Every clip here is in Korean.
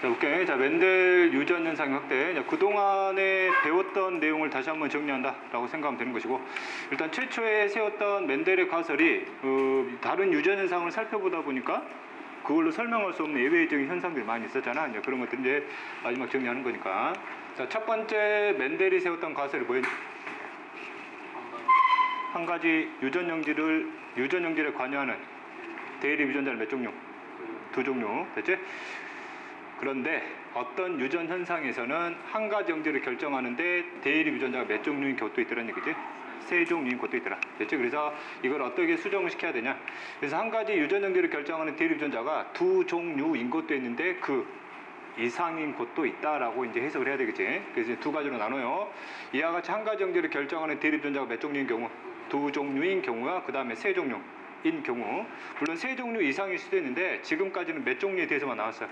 자, 볼게요. 자, 멘델 유전 현상 확대. 자, 그동안에 배웠던 내용을 다시 한번 정리한다라고 생각하면 되는 것이고, 일단 최초에 세웠던 멘델의 가설이 다른 유전 현상을 살펴보다 보니까 그걸로 설명할 수 없는 예외적인 현상들이 많이 있었잖아. 이제 그런 것들 이제 마지막 정리하는 거니까. 자, 첫 번째 멘델이 세웠던 가설이 뭐였니? 한 가지 유전 영지를 관여하는 대립 유전자는 몇 종류? 두 종류. 됐지? 그런데 어떤 유전 현상에서는 한 가지 영지를 결정하는데 대립 유전자가 몇 종류인 것도 있더란 얘기지. 세 종류인 것도 있더라. 됐죠? 그래서 이걸 어떻게 수정을 시켜야 되냐. 그래서 한 가지 유전 영지를 결정하는 대립 유전자가 두 종류인 것도 있는데 그 이상인 것도 있다라고 이제 해석을 해야 되겠지. 그래서 두 가지로 나눠요. 이와 같이 한 가지 영지를 결정하는 대립 유전자가 몇 종류인 경우, 두 종류인 경우와 그 다음에 세 종류인 경우. 물론 세 종류 이상일 수도 있는데 지금까지는 몇 종류에 대해서만 나왔어요.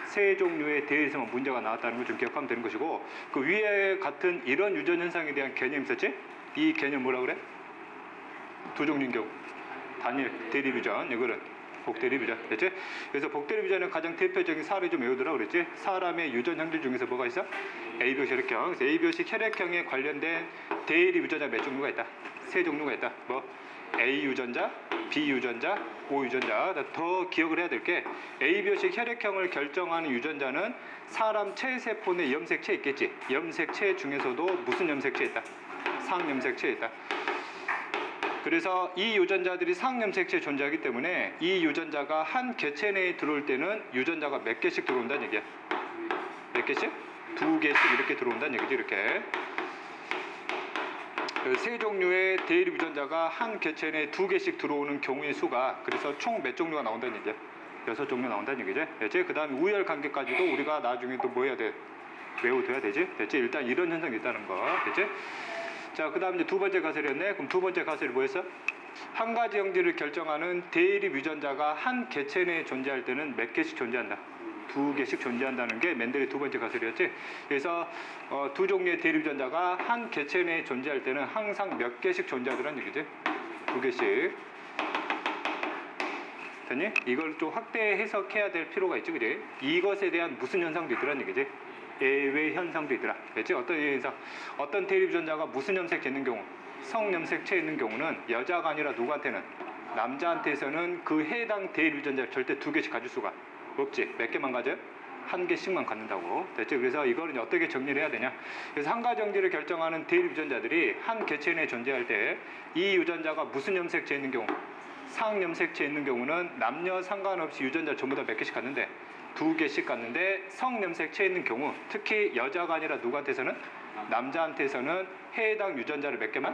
세 종류에 대해서만 문제가 나왔다는 걸 좀 기억하면 되는 것이고, 그 위에 같은 이런 유전 현상에 대한 개념이 있었지? 이 개념 뭐라 그래? 두 종류인 경우 단일 대립 유전, 이거는 복대립 유전. 됐지? 그래서 복대립 유전의 가장 대표적인 사례 좀 외우더라 그랬지? 사람의 유전 형질 중에서 뭐가 있어? A표식 혈액형. 그래서 A표식 혈액형에 관련된 대립 유전자 몇 종류가 있다? 세 종류가 있다. 뭐? A 유전자, B 유전자, O 유전자. 더 기억을 해야 될 게 A표식 혈액형을 결정하는 유전자는 사람 체세포 내 염색체에 있겠지. 염색체 중에서도 무슨 염색체에 있다? 상염색체에 있다. 그래서 이 유전자들이 상염색체에 존재하기 때문에 이 유전자가 한 개체 내에 들어올 때는 유전자가 몇 개씩 들어온다는 얘기야. 몇 개씩? 두 개씩 이렇게 들어온다는 얘기지. 이렇게 세 종류의 대립 유전자가 한 개체 내에 두 개씩 들어오는 경우의 수가, 그래서 총 몇 종류가 나온다는 얘기야? 6종류 나온다는 얘기지. 됐지? 그 다음에 우열 관계까지도 우리가 나중에 또 뭐 해야 돼? 외워둬야 되지. 됐지? 일단 이런 현상이 있다는 거. 됐지? 자, 그 다음 이제 두 번째 가설이었네. 그럼 두 번째 가설이 뭐였어? 한 가지 영지를 결정하는 대립 유전자가 한 개체 내에 존재할 때는 몇 개씩 존재한다? 두 개씩 존재한다는 게 멘델의 두 번째 가설이었지. 그래서 두 종류의 대립 유전자가 한 개체 내에 존재할 때는 항상 몇 개씩 존재하더란 얘기지. 두 개씩. 됐니? 이걸 좀 확대 해석해야 될 필요가 있지, 그지? 이것에 대한 무슨 현상도 있더란 얘기지. 예외 현상도 있더라. 그렇지? 어떤 예외 현상? 어떤 대립 유전자가 무슨 염색체 있는 경우, 성염색체 있는 경우는 여자가 아니라 누구한테는, 남자한테서는 그 해당 대립 유전자를 절대 두 개씩 가질 수가 없지. 몇 개만 가져요? 한 개씩만 갖는다고. 됐죠? 그래서 이거를 어떻게 정리를 해야 되냐? 그래서 한 가지 영지를 결정하는 대립 유전자들이 한 개체 내에 존재할 때 이 유전자가 무슨 염색체 있는 경우, 상염색체 있는 경우는 남녀 상관없이 유전자 전부 다 몇 개씩 갖는데 두 개씩 갖는데, 성염색체 있는 경우, 특히 여자가 아니라 누구한테서는, 남자한테서는 해당 유전자를 몇 개만,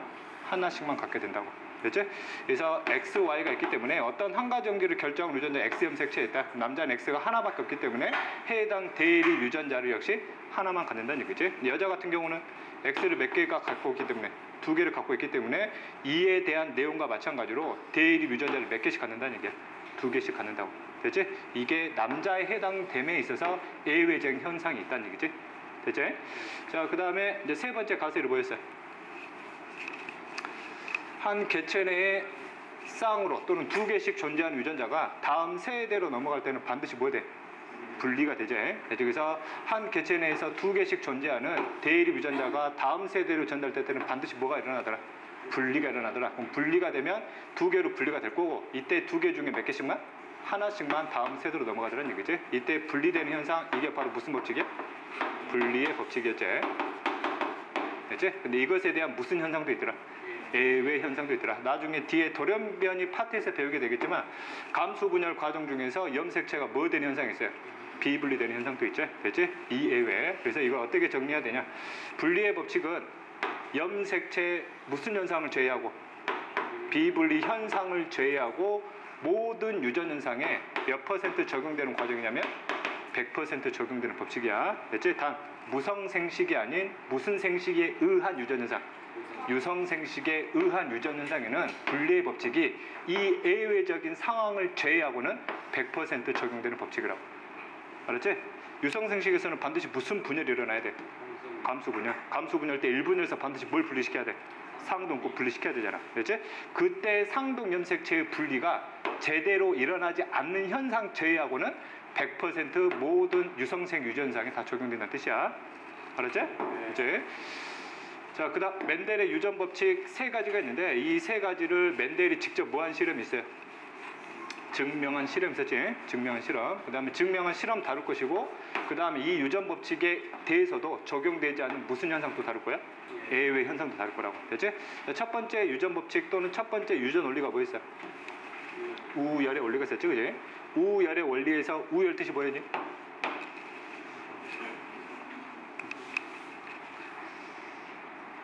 하나씩만 갖게 된다고. 그렇지? 그래서 X, Y가 있기 때문에 어떤 한 가지 영지를 결정하는 유전자 X 염색체에 있다. 남자는 X가 하나밖에 없기 때문에 해당 대립 유전자를 역시 하나만 갖는다는 얘기지. 여자 같은 경우는 X를 몇 개가 갖고 있기 때문에, 두 개를 갖고 있기 때문에 이에 대한 내용과 마찬가지로 대립 유전자를 몇 개씩 갖는다는 얘기야. 두 개씩 갖는다고. 됐지? 이게 남자에 해당됨에 있어서 예외적인 현상이 있다는 얘기지. 됐지? 자, 그 다음에 이제 세 번째 가설이 뭐였어요? 한 개체 내에 쌍으로 또는 두 개씩 존재하는 유전자가 다음 세대로 넘어갈 때는 반드시 뭐 돼? 분리가 되지. 그래서 한 개체 내에서 두 개씩 존재하는 대립 유전자가 다음 세대로 전달될 때는 반드시 뭐가 일어나더라? 분리가 일어나더라. 그럼 분리가 되면 두 개로 분리가 될 거고, 이때 두 개 중에 몇 개씩만? 하나씩만 다음 세대로 넘어가더라는 얘기지. 이때 분리되는 현상, 이게 바로 무슨 법칙이야? 분리의 법칙이었지. 됐지? 근데 이것에 대한 무슨 현상도 있더라? 예외 현상도 있더라. 나중에 뒤에 돌연변이 파트에서 배우게 되겠지만 감수 분열 과정 중에서 염색체가 뭐 되는 현상이 있어요? 비분리되는 현상도 있죠. 됐지? 이 예외. 그래서 이걸 어떻게 정리해야 되냐? 분리의 법칙은 염색체 무슨 현상을 제외하고, 비분리 현상을 제외하고 모든 유전 현상에 몇 % 적용되는 과정이냐면 100% 적용되는 법칙이야. 됐지? 단 무성생식이 아닌 무슨 생식에 의한 유전 현상, 유성생식에 의한 유전 현상에는 분리의 법칙이 이 예외적인 상황을 제외하고는 100% 적용되는 법칙이라고. 알았지? 유성생식에서는 반드시 무슨 분열이 일어나야 돼? 감수분열. 감수분열 때 1분열에서 반드시 뭘 분리시켜야 돼? 상동 꼭 분리시켜야 되잖아. 그렇지? 그때 상동 염색체의 분리가 제대로 일어나지 않는 현상 제외하고는 100% 모든 유성생 유전상에 다 적용된다는 뜻이야. 알았지? 이제 자, 그다음 멘델의 유전 법칙 세 가지가 있는데 이 세 가지를 멘델이 직접 뭐한 실험이 있어요? 증명한 실험 있었지? 증명한 실험. 그다음에 증명한 실험 다룰 것이고, 그다음에 이 유전 법칙에 대해서도 적용되지 않는 무슨 현상도 다룰 거야? 예외 현상도 다룰 거라고. 됐지? 첫 번째 유전 법칙 또는 첫 번째 유전 원리가 뭐였어? 우열의 원리가 있었지, 그지? 우열의 원리에서 우열 뜻이 뭐였니?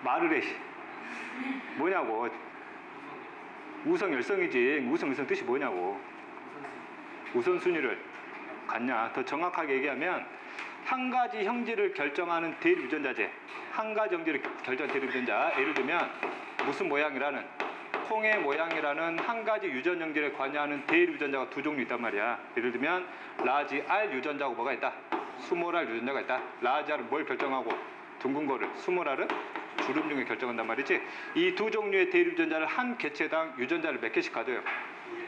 말을 해. 뭐냐고. 우성열성이지. 우성열성 뜻이 뭐냐고. 우선순위를 갖냐. 더 정확하게 얘기하면 한 가지 형질을 결정하는 대립유전자제. 한 가지 형질을 결정하는 대립유전자. 예를 들면 무슨 모양이라는, 콩의 모양이라는 한 가지 유전 형질에 관여하는 대립유전자가 두 종류 있단 말이야. 예를 들면 라지 R 유전자하고 뭐가 있다? 스몰 R 유전자가 있다. 라지 R은 뭘 결정하고 둥근 거를, 스몰 R은 주름 중에 결정한단 말이지. 이 두 종류의 대립유전자를 한 개체당 유전자를 몇 개씩 가져요?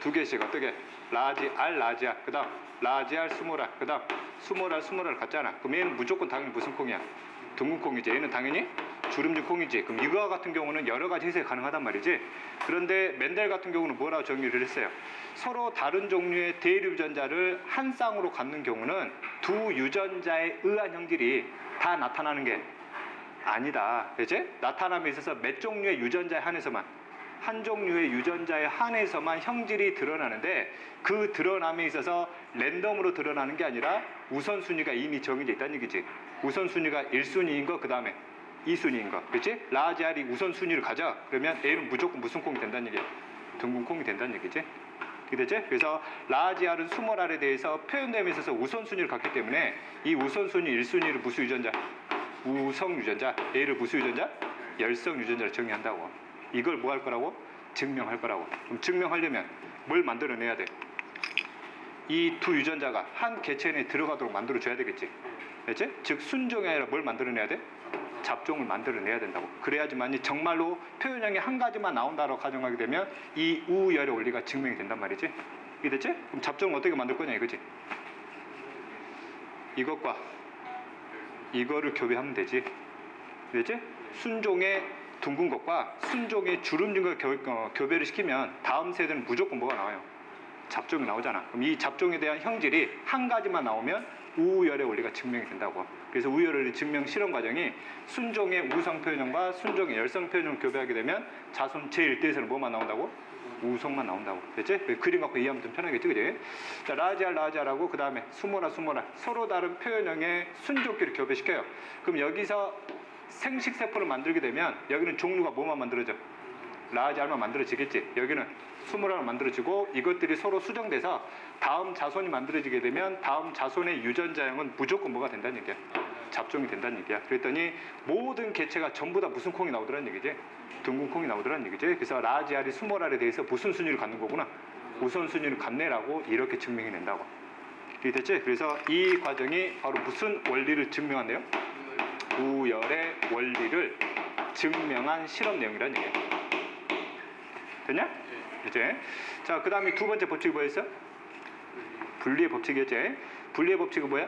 두 개씩. 어떻게? 라지 R, 라지 R. 그 다음 라지 R, 스몰 R. 그 다음 스몰 R, 스몰 R 같잖아. 그럼 얘는 무조건 당연히 무슨 콩이야? 둥근 콩이지. 얘는 당연히 주름진 콩이지. 그럼 이거와 같은 경우는 여러 가지 해석이 가능하단 말이지. 그런데 멘델 같은 경우는 뭐라고 정의를 했어요? 서로 다른 종류의 대립유전자를 한 쌍으로 갖는 경우는 두 유전자에 의한 형질이 다 나타나는 게 아니다. 그치? 나타남에 있어서 몇 종류의 유전자에 한해서만, 한 종류의 유전자에 한해서만 형질이 드러나는데, 그 드러남에 있어서 랜덤으로 드러나는 게 아니라 우선순위가 이미 정해져 있다는 얘기지. 우선순위가 1순위인 거, 그 다음에 2순위인 거. 그치? 라지 R이 우선순위를 가져. 그러면 A는 무조건 무슨 콩이 된다는 얘기야? 둥근 콩이 된다는 얘기지. 이해되지? 그래서 라지 R은 스몰 R에 대해서 표현됨에 있어서 우선순위를 갖기 때문에 이 우선순위 1순위를 무슨 유전자? 우성 유전자. A를 무슨 유전자? 열성 유전자를 정의한다고. 이걸 뭐 할 거라고? 증명할 거라고. 그럼 증명하려면 뭘 만들어내야 돼? 이 두 유전자가 한 개체 내에 들어가도록 만들어줘야 되겠지. 그렇지? 즉 순종이 아니라 뭘 만들어내야 돼? 잡종을 만들어내야 된다고. 그래야지만이 정말로 표현형이 한 가지만 나온다고 가정하게 되면 이 우열의 원리가 증명이 된단 말이지. 이해됐지? 그럼 잡종을 어떻게 만들 거냐 이거지. 이것과 이거를 교배하면 되지. 그렇지? 순종의 둥근 것과 순종의 주름진 걸 교배를 시키면 다음 세대는 무조건 뭐가 나와요? 잡종이 나오잖아. 그럼 이 잡종에 대한 형질이 한 가지만 나오면 우열의 원리가 증명이 된다고. 그래서 우열의 원리 증명 실험 과정이 순종의 우성 표현형과 순종의 열성 표현형을 교배하게 되면 자손 제1대에서는 뭐만 나온다고? 우성만 나온다고. 됐지? 그림 갖고 이해하면 좀 편하겠지, 그지? 자, 라지 R, 라지 R하고 그 다음에 스몰 R, 스몰 R 서로 다른 표현형의 순종끼리 교배시켜요. 그럼 여기서 생식세포를 만들게 되면 여기는 종류가 뭐만 만들어져? 라지 R만 만들어지겠지. 여기는 스몰 R만 만들어지고 이것들이 서로 수정돼서 다음 자손이 만들어지게 되면 다음 자손의 유전자형은 무조건 뭐가 된다는 얘기야? 잡종이 된다는 얘기야. 그랬더니 모든 개체가 전부 다 무슨 콩이 나오더라는 얘기지? 둥근 콩이 나오더라는 얘기지. 그래서 라지 R이 스몰 R에 대해서 무슨 순위를 갖는 거구나? 우선순위를 갖네라고 이렇게 증명이 된다고. 이해됐지? 그래서 이 과정이 바로 무슨 원리를 증명한대요? 우열의 원리를 증명한 실험 내용이라는 얘기야. 됐냐? 이제 자, 그 다음에 두 번째 법칙이 뭐였어? 분리의 법칙이었지. 분리의 법칙은 뭐야?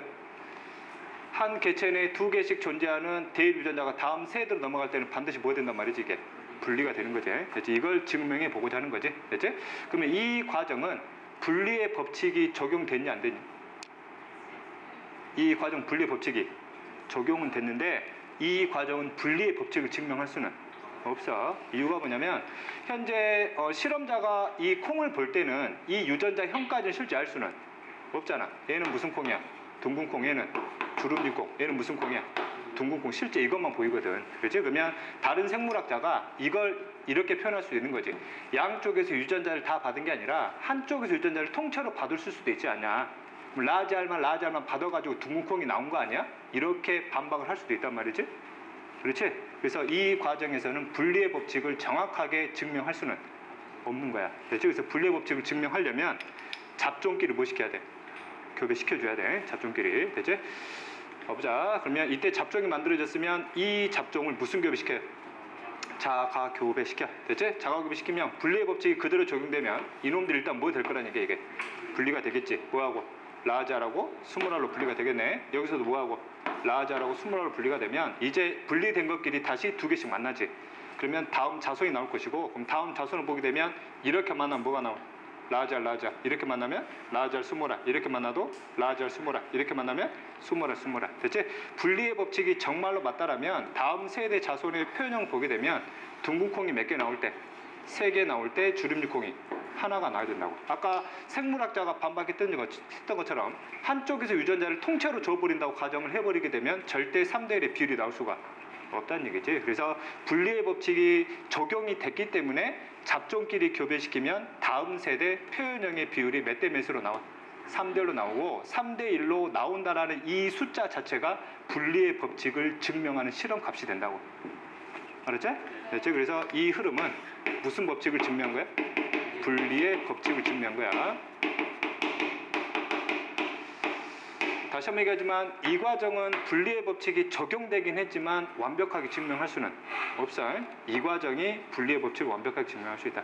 한 개체 내에 두 개씩 존재하는 대립유전자가 다음 세대로 넘어갈 때는 반드시 뭐 된단 말이지? 이게 분리가 되는 거지. 됐지? 이걸 증명해 보고자 하는 거지. 됐지? 그러면 이 과정은 분리의 법칙이 적용됐냐 안 됐냐? 이 과정 분리의 법칙이 적용은 됐는데 이 과정은 분리의 법칙을 증명할 수는 없어. 이유가 뭐냐면 현재 실험자가 이 콩을 볼 때는 이 유전자 형까지는 실제 알 수는 없잖아. 얘는 무슨 콩이야? 둥근 콩. 얘는 주름진 콩. 얘는 무슨 콩이야? 둥근 콩. 실제 이것만 보이거든. 그렇지? 그러면 다른 생물학자가 이걸 이렇게 표현할 수 있는 거지. 양쪽에서 유전자를 다 받은 게 아니라 한쪽에서 유전자를 통째로 받을 수도 있지 않냐. 라지 R만 받아가지고 둥근 콩이 나온 거 아니야? 이렇게 반박을 할 수도 있단 말이지. 그렇지? 그래서 이 과정에서는 분리의 법칙을 정확하게 증명할 수는 없는 거야. 그렇지? 그래서 분리의 법칙을 증명하려면 잡종끼리 뭐 시켜야 돼? 교배시켜줘야 돼. 잡종끼리. 됐지? 보자. 그러면 이때 잡종이 만들어졌으면 이 잡종을 무슨 교배시켜요? 자가 교배시켜. 됐지? 자가 교배시키면 분리의 법칙이 그대로 적용되면 이놈들이 일단 뭐 될 거라는 얘기야. 이게 분리가 되겠지. 뭐하고? 라지 R하고 스몰 R로 분리가 되겠네. 여기서도 뭐하고 라지 R하고 스몰 R로 분리가 되면 이제 분리된 것끼리 다시 두 개씩 만나지. 그러면 다음 자손이 나올 것이고, 그럼 다음 자손을 보게 되면 이렇게 만나면 뭐가 나와? 라지 R, 라지 R. 이렇게 만나면 라지 R, 스몰 R. 이렇게 만나도 라지 R, 스몰 R. 이렇게 만나면 스몰 R, 스몰 R. 됐지? 분리의 법칙이 정말로 맞다라면 다음 세대 자손의 표현형을 보게 되면 둥근 콩이 몇 개 나올 때? 3개 나올 때 주름육 콩이 하나가 나와야 된다고. 아까 생물학자가 반박했던 것처럼 한쪽에서 유전자를 통째로 줘버린다고 가정을 해버리게 되면 절대 3대1의 비율이 나올 수가 없다는 얘기지. 그래서 분리의 법칙이 적용이 됐기 때문에 잡종끼리 교배시키면 다음 세대 표현형의 비율이 몇 대 몇으로 나와? 3대1로 나오고 3대1로 나온다라는 이 숫자 자체가 분리의 법칙을 증명하는 실험값이 된다고. 알았지? 됐지? 그래서 이 흐름은 무슨 법칙을 증명한 거야? 분리의 법칙을 증명한 거야. 다시 한번 얘기하지만 이 과정은 분리의 법칙이 적용되긴 했지만 완벽하게 증명할 수는 없어. 이 과정이 분리의 법칙을 완벽하게 증명할 수 있다.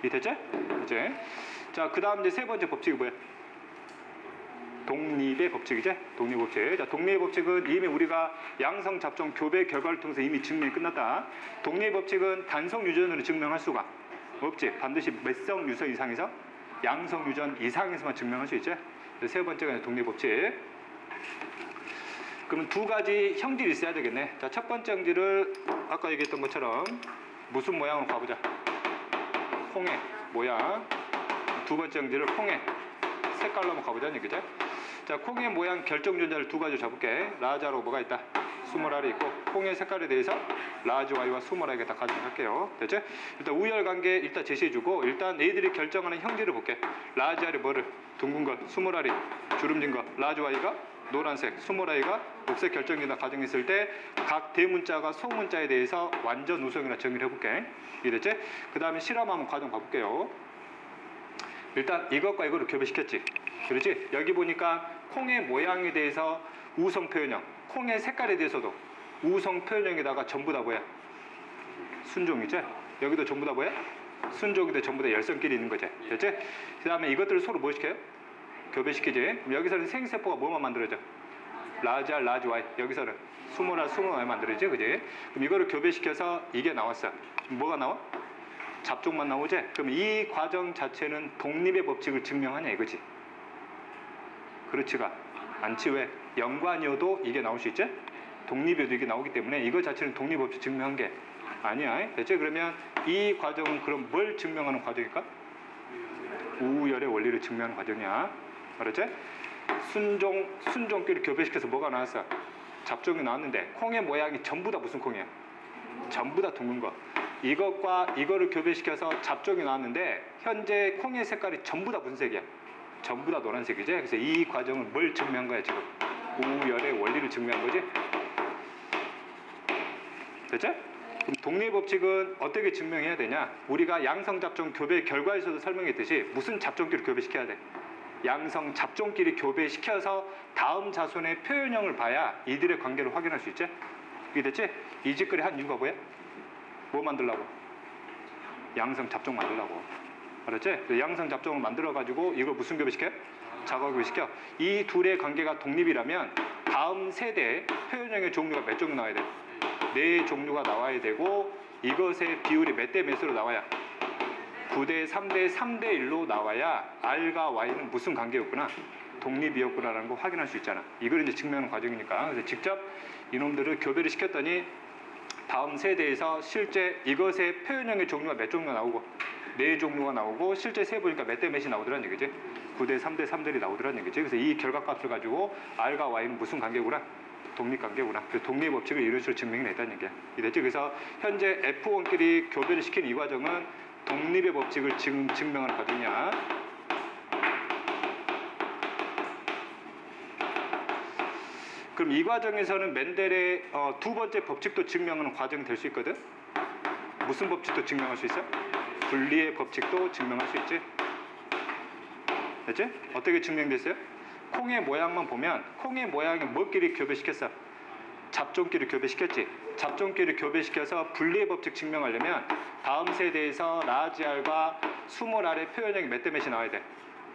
이해됐지? 이제 자, 그 다음 이제 세 번째 법칙이 뭐야? 독립의 법칙이지? 독립 법칙. 자, 독립의 법칙은 이미 우리가 양성 잡종 교배 결과를 통해서 이미 증명이 끝났다. 독립의 법칙은 단성 유전으로 증명할 수가 없지. 반드시 몇 성 유서 이상에서 양성 유전 이상에서만 증명할 수 있지. 세 번째가 독립 법칙. 그러면 두 가지 형질이 있어야 되겠네. 자, 첫 번째 형질을 아까 얘기했던 것처럼 무슨 모양으로 가보자. 콩의 모양. 두 번째 형질을 콩의 색깔로 한번 가보자는 얘기죠. 자, 콩의 모양 결정 유전자를 두 가지 잡을게. 라지 R하고 뭐가 있다? 스몰 R이 있고, 콩의 색깔에 대해서 라지 Y와 스몰 I가 다 가정할게요. 됐죠? 일단 우열 관계 일단 제시해주고, 일단 얘들이 결정하는 형질을 볼게. 라지 R이 뭐를? 둥근 것, 스몰 R이 주름진 것, 라지 Y가 노란색, 스몰 I가 녹색 결정이다 가정했을 때 각 대문자가 소문자에 대해서 완전 우성이라 정의를 해볼게. 이해됐지? 그 다음에 실험 한번 과정 봐볼게요. 일단 이것과 이거를 교배시켰지. 그렇지? 여기 보니까 콩의 모양에 대해서 우성 표현형, 콩의 색깔에 대해서도 우성 표현형에다가 전부 다 뭐야? 순종이지? 여기도 전부 다 뭐야? 순종인데 전부 다 열성끼리 있는 거지. 됐지? 그 다음에 이것들을 서로 뭐 시켜요? 교배시키지. 그럼 여기서는 생세포가 뭐만 만들어져? 라지 R, 라지 Y. 여기서는 스몰 R, 스몰 Y 만들어지지. 그지? 그럼 이거를 교배시켜서 이게 나왔어. 지금 뭐가 나와? 잡종만 나오지? 그럼 이 과정 자체는 독립의 법칙을 증명하냐 이거지. 그렇지가 않지. 왜? 연관이어도 이게 나올 수 있지? 독립이어도 이게 나오기 때문에 이거 자체는 독립 법칙 증명한 게 아니야. 됐지? 그러면 이 과정은 그럼 뭘 증명하는 과정일까? 우열의 원리를 증명하는 과정이야. 알았지? 순종끼리 교배시켜서 뭐가 나왔어? 잡종이 나왔는데 콩의 모양이 전부 다 무슨 콩이야? 전부 다 둥근 거. 이것과 이거를 교배시켜서 잡종이 나왔는데 현재 콩의 색깔이 전부 다 무슨 색이야? 전부 다 노란색이지. 그래서 이 과정은 뭘 증명한 거야 지금? 우열의 원리를 증명한 거지. 됐지? 그럼 독립 법칙은 어떻게 증명해야 되냐? 우리가 양성 잡종 교배 결과에서도 설명했듯이 무슨 잡종끼리 교배시켜야 돼? 양성 잡종끼리 교배시켜서 다음 자손의 표현형을 봐야 이들의 관계를 확인할 수 있지. 이게 됐지? 이 짓거리 한 이유가 뭐야? 뭐 만들라고? 양성 잡종 만들라고. 알았지? 양성 잡종을 만들어가지고 이걸 무슨 교배시켜? 자가 교배시켜. 이 둘의 관계가 독립이라면 다음 세대에 표현형의 종류가 몇 종류 나와야 돼? 4종류가 나와야 되고 이것의 비율이 몇 대 몇으로 나와야? 9대 3대 3대 1로 나와야 R과 Y는 무슨 관계였구나? 독립이었구나라는 거 확인할 수 있잖아. 이걸 이제 증명하는 과정이니까. 그래서 직접 이놈들을 교배를 시켰더니 다음 세대에서 실제 이것의 표현형의 종류가 몇 종류가 나오고 4종류가 나오고 실제 세보니까 몇 대 몇이 나오더라는 얘기지. 9대 3대 3대이 나오더라는 얘기지. 그래서 이 결과값을 가지고 R과 Y는 무슨 관계구나? 독립관계구나. 그 독립 법칙을 이런 식으로 증명이 냈다는 얘기야. 이랬지? 그래서 현재 F1끼리 교배를 시킨 이 과정은 독립의 법칙을 증명하는 과정이야. 그럼 이 과정에서는 멘델의 두 번째 법칙도 증명하는 과정이 될 수 있거든. 무슨 법칙도 증명할 수 있어? 분리의 법칙도 증명할 수 있지. 됐지? 어떻게 증명됐어요? 콩의 모양만 보면 콩의 모양이 뭐끼리 교배시켰어? 잡종끼리 교배시켰지. 잡종끼리 교배시켜서 분리의 법칙 증명하려면 다음 세대에서 라지 R과 스몰 R의 표현형이 몇 대 몇이 나와야 돼?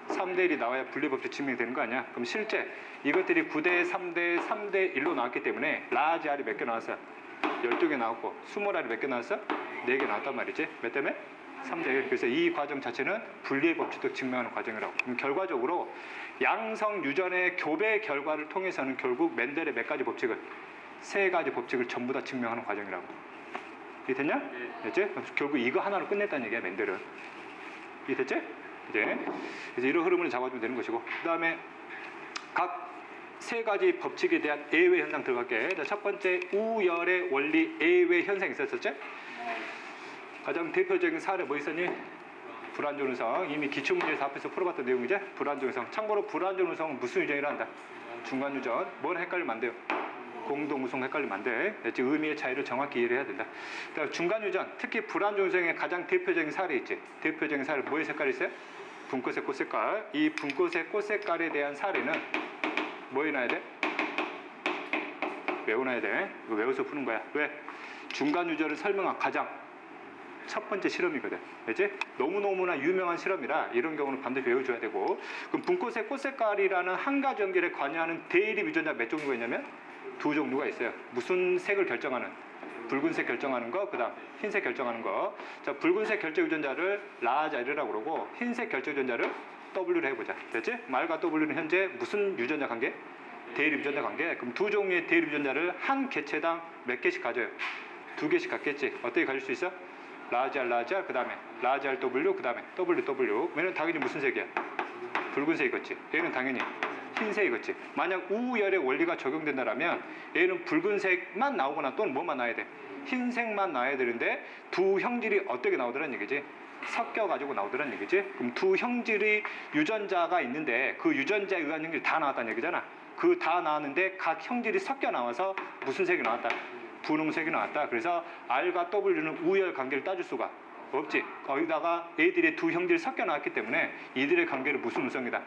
3대 1이 나와야 분리법칙 증명이 되는 거 아니야? 그럼 실제 이것들이 9대 3대 3대 1로 나왔기 때문에 라지 R이 몇 개 나왔어? 12개 나왔고 스몰 R이 몇 개 나왔어? 4개 나왔단 말이지. 몇 때문에? 3대 1. 그래서 이 과정 자체는 분리의 법칙도 증명하는 과정이라고. 그럼 결과적으로 양성 유전의 교배 결과를 통해서는 결국 멘델의 몇 가지 법칙을? 3가지 법칙을 전부 다 증명하는 과정이라고. 이해됐냐? 됐지? 결국 이거 하나로 끝냈다는 얘기야, 멘델은. 이해됐지? 이제 그래서 이런 흐름을 잡아주면 되는 것이고, 그 다음에 각 3가지 법칙에 대한 예외 현상 들어갈게. 자, 첫 번째 우열의 원리 예외 현상 있었었지? 가장 대표적인 사례 뭐 있었니? 불완전 우성. 이미 기출문제에서 앞에서 풀어봤던 내용이죠? 불완전 우성. 참고로 불완전 우성은 무슨 유전이라 한다? 중간 유전. 뭘 헷갈리면 안 돼요? 공동 우성 헷갈리면 안 돼. 의미의 차이를 정확히 이해를 해야 된다. 그러니까 중간 유전, 특히 불완전 우성의 가장 대표적인 사례 있지? 대표적인 사례 뭐의 색깔이 있어요? 분꽃의 꽃색깔. 이 분꽃의 꽃색깔에 대한 사례는 뭐 해놔야 돼? 외워놔야 돼. 이거 외워서 푸는 거야. 왜? 중간 유전을 설명한 가장 첫 번째 실험이거든. 그치? 너무너무나 유명한 실험이라 이런 경우는 반드시 외워줘야 되고. 그럼 분꽃의 꽃색깔이라는 한 가지 연결에 관여하는 대립 유전자 몇 종류가 있냐면 2종류가 있어요. 무슨 색을 결정하는? 붉은색 결정하는 거, 그 다음 흰색 결정하는 거. 자, 붉은색 결정 유전자를 라자르라고 그러고 흰색 결정 유전자를 W로 해보자. 됐지? 말과 W는 현재 무슨 유전자 관계? 대립 유전자 관계. 그럼 2종류의 대립 유전자를 한 개체당 몇 개씩 가져요? 2개씩 갖겠지. 어떻게 가질 수 있어? 라지알, 그 다음에 라지알 W, 그 다음에 WW. 얘는 당연히 무슨 색이야? 붉은색이겠지. 얘는 당연히 흰색이겠지. 만약 우열의 원리가 적용된다면 얘는 붉은색만 나오거나 또는 뭐만 나와야 돼? 흰색만 나와야 되는데 두 형질이 어떻게 나오더란 얘기지? 섞여가지고 나오더란 얘기지. 그럼 두 형질의 유전자가 있는데 그 유전자에 의한 형질이 다 나왔다는 얘기잖아. 그 다 나왔는데 각 형질이 섞여 나와서 무슨 색이 나왔다? 분홍색이 나왔다. 그래서 R과 W는 우열 관계를 따질 수가 없지. 거기다가 애들의 두 형질이 섞여 나왔기 때문에 이들의 관계를 무슨 우성이다?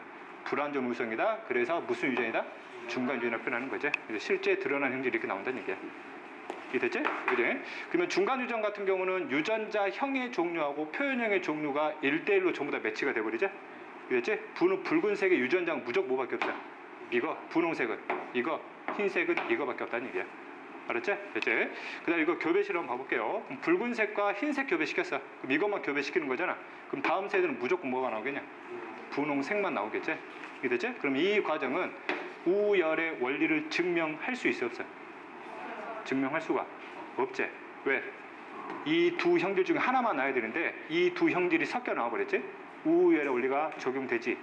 불완전 우성이다. 그래서 무슨 유전이다? 중간 유전이라 표현하는 거지. 그래서 실제 드러난 형질이 이렇게 나온다는 얘기야. 이해됐지? 그래? 그러면 중간 유전 같은 경우는 유전자형의 종류하고 표현형의 종류가 1대1로 전부 다 매치가 돼버리죠? 이해됐지? 붉은색의 유전자는 무조건 뭐밖에 없어? 이거, 분홍색은 이거, 흰색은 이거밖에 없다는 얘기야. 알았지? 됐지? 그 다음에 이거 교배실 한번 봐볼게요. 그럼 붉은색과 흰색 교배시켰어. 그럼 이것만 교배시키는 거잖아. 그럼 다음 세대는 무조건 뭐가 나오겠냐? 분홍색만 나오겠지? 이해됐지? 그럼 이 과정은 우열의 원리를 증명할 수 있어 없어? 증명할 수가 없지. 왜? 이 두 형질 중에 하나만 나와야 되는데 이 두 형질이 섞여 나와버렸지? 우열의 원리가 적용되지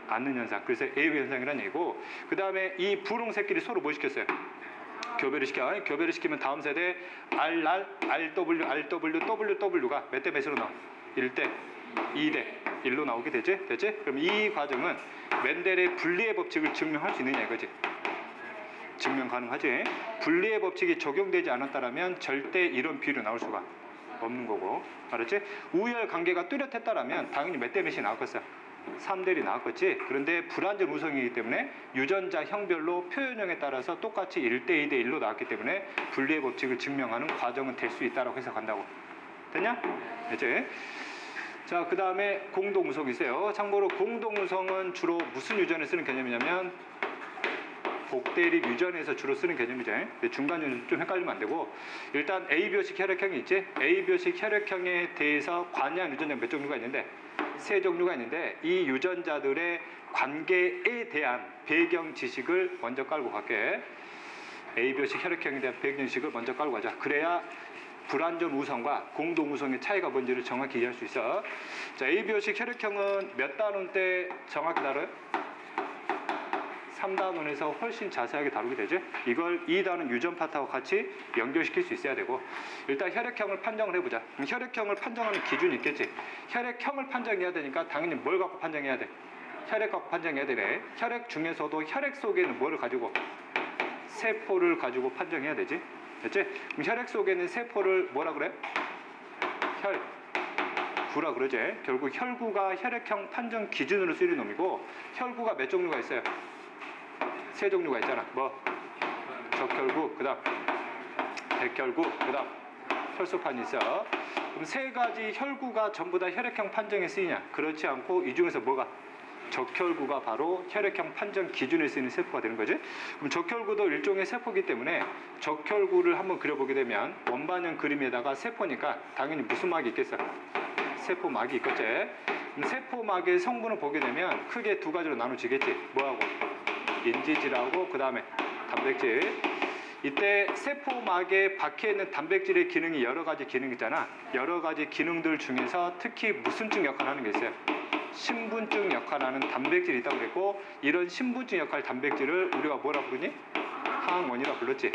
않는 현상. 그래서 예외 현상이라는 얘기고, 그 다음에 이 분홍색끼리 서로 뭐 시켰어요? 교배를 시켜. 교배를 시키면 다음 세대 RW가 몇 대 몇으로 나와? 1대 2대 1로 나오게 되지? 됐지? 그럼 이 과정은 멘델의 분리의 법칙을 증명할 수 있느냐 이거지? 증명 가능하지? 분리의 법칙이 적용되지 않았다면 절대 이런 비율이 나올 수가 없는 거고. 알았지? 우열 관계가 뚜렷했다면 당연히 몇 대 몇이 나왔겠어? 3대 1이 나왔겠지? 그런데 불완전 우성이기 때문에 유전자 형별로 표현형에 따라서 똑같이 1대 2대 1로 나왔기 때문에 분리의 법칙을 증명하는 과정은 될 수 있다고 해석한다고. 됐냐? 됐지? 자, 그 다음에 공동우성이 있어요. 참고로 공동우성은 주로 무슨 유전에 쓰는 개념이냐면 복대립 유전에서 주로 쓰는 개념이죠. 중간 유전 좀 헷갈리면 안 되고, 일단 ABO식 혈액형이 있지. ABO식 혈액형에 대해서 관여한 유전자 몇 종류가 있는데 3종류가 있는데 이 유전자들의 관계에 대한 배경 지식을 먼저 깔고 갈게. ABO식 혈액형에 대한 배경 지식을 먼저 깔고 가자. 그래야 불완전 우성과 공동 우성의 차이가 뭔지를 정확히 이해할 수 있어. 자, ABO식 혈액형은 몇 단원 때 정확히 다뤄요? 3단원에서 훨씬 자세하게 다루게 되죠. 이걸 2단원 유전 파트하고 같이 연결시킬 수 있어야 되고, 일단 혈액형을 판정을 해보자. 혈액형을 판정하는 기준이 있겠지. 혈액형을 판정해야 되니까 당연히 뭘 갖고 판정해야 돼? 혈액 갖고 판정해야 되네. 혈액 중에서도 혈액 속에는 뭐를 가지고? 세포를 가지고 판정해야 되지. 됐지? 그럼 혈액 속에는 세포를 뭐라 그래? 혈구라 그러지. 결국 혈구가 혈액형 판정 기준으로 쓰이는 놈이고, 혈구가 몇 종류가 있어요? 3종류가 있잖아. 뭐? 적혈구, 그 다음 백혈구, 그 다음 혈소판이 있어. 그럼 3가지 혈구가 전부 다 혈액형 판정에 쓰이냐? 그렇지 않고 이 중에서 뭐가? 적혈구가 바로 혈액형 판정 기준에 쓰이는 세포가 되는 거지. 그럼 적혈구도 일종의 세포이기 때문에 적혈구를 한번 그려보게 되면 원반형 그림에다가 세포니까 당연히 무슨 막이 있겠어? 세포막이 있겠지. 그럼 세포막의 성분을 보게 되면 크게 두 가지로 나눠지겠지. 뭐하고? 인지질하고 그 다음에 단백질. 이때 세포막에 박혀있는 단백질의 기능이 여러 가지 기능 있잖아. 여러 가지 기능들 중에서 특히 무슨증 역할을 하는 게 있어요. 신분증 역할을 하는 단백질이 있다고 그랬고, 이런 신분증 역할 단백질을 우리가 뭐라 부르니? 항원이라 불렀지.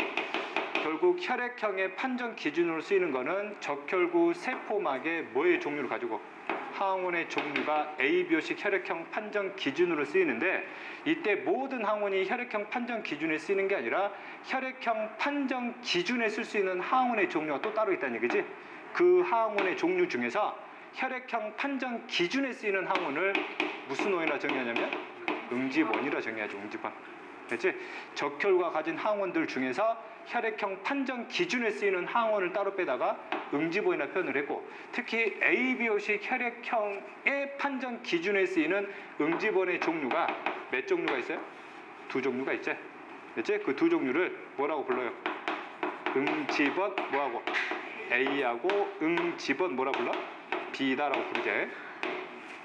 결국 혈액형의 판정 기준으로 쓰이는 거는 적혈구 세포막의 뭐의 종류를 가지고? 항원의 종류가 ABO식 혈액형 판정 기준으로 쓰이는데, 이때 모든 항원이 혈액형 판정 기준에 쓰이는 게 아니라 혈액형 판정 기준에 쓸 수 있는 항원의 종류가 또 따로 있다는 얘기지. 그 항원의 종류 중에서 혈액형 판정 기준에 쓰이는 항원을 무슨 원이라 정의하냐면 응집원이라 정의하죠. 응집원. 그렇지? 적혈구가 가진 항원들 중에서 혈액형 판정 기준에 쓰이는 항원을 따로 빼다가 응집원이라 표현을 했고, 특히 ABO식 혈액형의 판정 기준에 쓰이는 응집원의 종류가 몇 종류가 있어요? 두 종류가 있지. 그렇지? 그 두 종류를 뭐라고 불러요? 응집원 뭐하고? A하고 응집원 뭐라 불러? B다라고 부르지.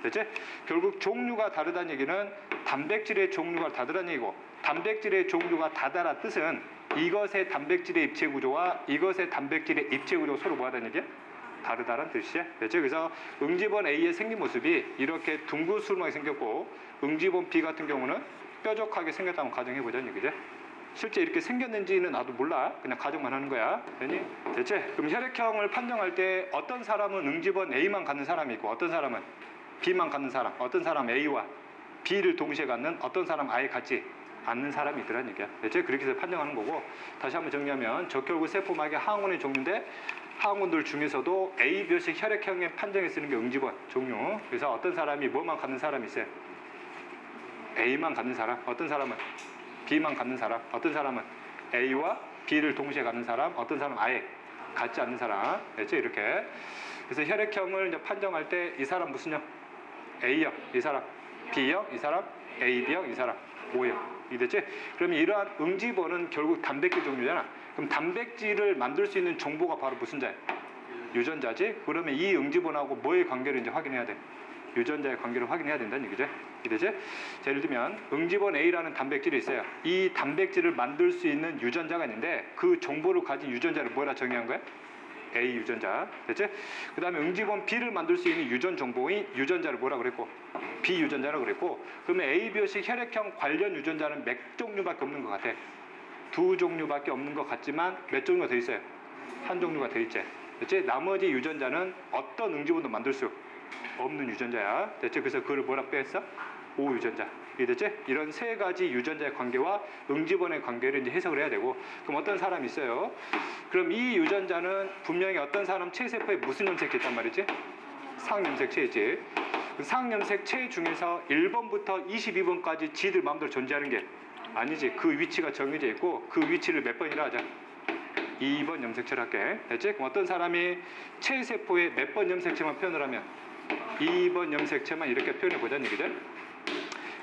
됐지? 결국 종류가 다르다는 얘기는 단백질의 종류가 다르다는 얘기고, 단백질의 종류가 다르다는 뜻은 이것의 단백질의 입체 구조와 이것의 단백질의 입체 구조가 서로 뭐하다는 얘기야? 다르다는 뜻이야. 됐지? 그래서 응집원 A의 생긴 모습이 이렇게 둥그스름하게 생겼고, 응집원 B 같은 경우는 뾰족하게 생겼다고 가정해보자는 얘기지. 실제 이렇게 생겼는지는 나도 몰라. 그냥 가정만 하는 거야. 되니? 됐지? 그럼 혈액형을 판정할 때 어떤 사람은 응집원 A만 갖는 사람이 있고, 어떤 사람은 B만 갖는 사람, 어떤 사람은 A와 B를 동시에 갖는, 어떤 사람은 아예 갖지 않는 사람이 있더란 얘기야. 됐지? 그렇게 해서 판정하는 거고, 다시 한번 정리하면 적혈구 세포막의 항원의 종류인데, 항원들 중에서도 ABO식 혈액형의 판정에 쓰는 게 응집원 종류. 그래서 어떤 사람이 뭐만 갖는 사람이 있어요? A만 갖는 사람, 어떤 사람은 B만 갖는 사람, 어떤 사람은 A와 B를 동시에 갖는 사람, 어떤 사람은 아예 갖지 않는 사람. 됐죠? 이렇게. 그래서 혈액형을 이제 판정할 때 이 사람 무슨 형? A형, 이 사람 B형, 이 사람 AB형, 이 사람 O형. 이해됐지? 그러면 이러한 응집원은 결국 단백질 종류잖아. 그럼 단백질을 만들 수 있는 정보가 바로 무슨 자야? 유전자지? 그러면 이 응집원하고 뭐의 관계를 이제 확인해야 돼? 유전자의 관계를 확인해야 된다는 얘기죠. 이해되지? 자, 예를 들면 응집원 A라는 단백질이 있어요. 이 단백질을 만들 수 있는 유전자가 있는데, 그 정보를 가진 유전자를 뭐라 정의한 거야? A 유전자. 됐지? 그 다음에 응집원 B를 만들 수 있는 유전 정보인 유전자를 뭐라 그랬고? B 유전자라고 그랬고, 그러면 ABO식 혈액형 관련 유전자는 몇 종류밖에 없는 것 같아? 두 종류밖에 없는 것 같지만 몇 종류가 더 있어요? 한 종류가 더 있지. 됐지? 나머지 유전자는 어떤 응집원도 만들 수 없는 유전자야. 됐지? 그래서 그걸 뭐라 빼했어? O 유전자. 이해됐지? 이런 세 가지 유전자의 관계와 응집원의 관계를 이제 해석을 해야 되고, 그럼 어떤 사람이 있어요? 그럼 이 유전자는 분명히 어떤 사람 체세포에 무슨 염색체 있단 말이지? 상염색체 있지. 그 상염색체 중에서 1번부터 22번까지 지들 마음대로 존재하는 게 아니지. 그 위치가 정해져 있고, 그 위치를 몇 번이라 하자? 2번 염색체를 할게. 됐지? 그럼 어떤 사람이 체세포에 몇 번 염색체만 표현을 하면 2번 염색체만 이렇게 표현해 보자는 얘기죠.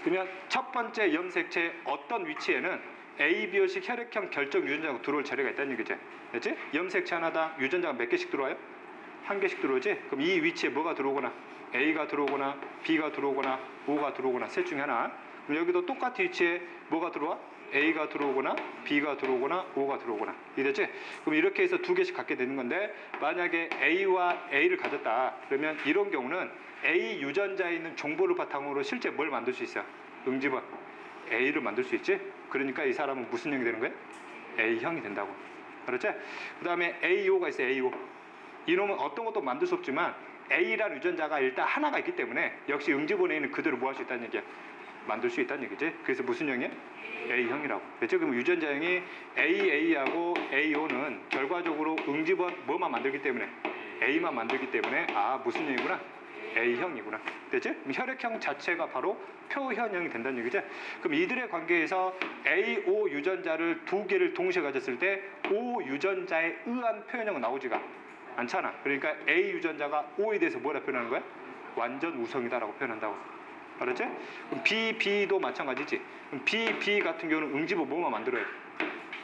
그러면 첫 번째 염색체 어떤 위치에는 ABO식 혈액형 결정 유전자가 들어올 자리가 있다는 얘기죠. 됐지? 염색체 하나당 유전자가 몇 개씩 들어와요? 한 개씩 들어오지? 그럼 이 위치에 뭐가 들어오거나 A가 들어오거나 B가 들어오거나 O가 들어오거나 셋 중에 하나. 그럼 여기도 똑같은 위치에 뭐가 들어와? A가 들어오거나 B가 들어오거나 O가 들어오거나. 이해됐지? 그럼 이렇게 해서 두 개씩 갖게 되는 건데, 만약에 A와 A를 가졌다. 그러면 이런 경우는 A 유전자에 있는 정보를 바탕으로 실제 뭘 만들 수 있어? 응집원 A를 만들 수 있지? 그러니까 이 사람은 무슨 형이 되는 거야? A형이 된다고. 그렇지? 그 다음에 AO가 있어요. AO. 이놈은 어떤 것도 만들 수 없지만 A라는 유전자가 일단 하나가 있기 때문에 역시 응집원 A는 그대로 뭐 할 수 있다는 얘기야? 만들 수 있다는 얘기지. 그래서 무슨 형이야? A형이라고. 그렇죠? 그럼 유전자형이 AA하고 AO는 결과적으로 응집원 뭐만 만들기 때문에? A만 만들기 때문에 무슨 형이구나? A형이구나. 됐지? 그럼 혈액형 자체가 바로 표현형이 된다는 얘기죠. 그럼 이들의 관계에서 AO 유전자를 두 개를 동시에 가졌을 때 O 유전자에 의한 표현형은 나오지가 않잖아. 그러니까 A 유전자가 O에 대해서 뭐라 표현하는 거야? 완전 우성이다라고 표현한다고. 알았지? 그럼 B도 마찬가지지. 그럼 B 같은 경우는 응집어 뭐만 만들어야 돼?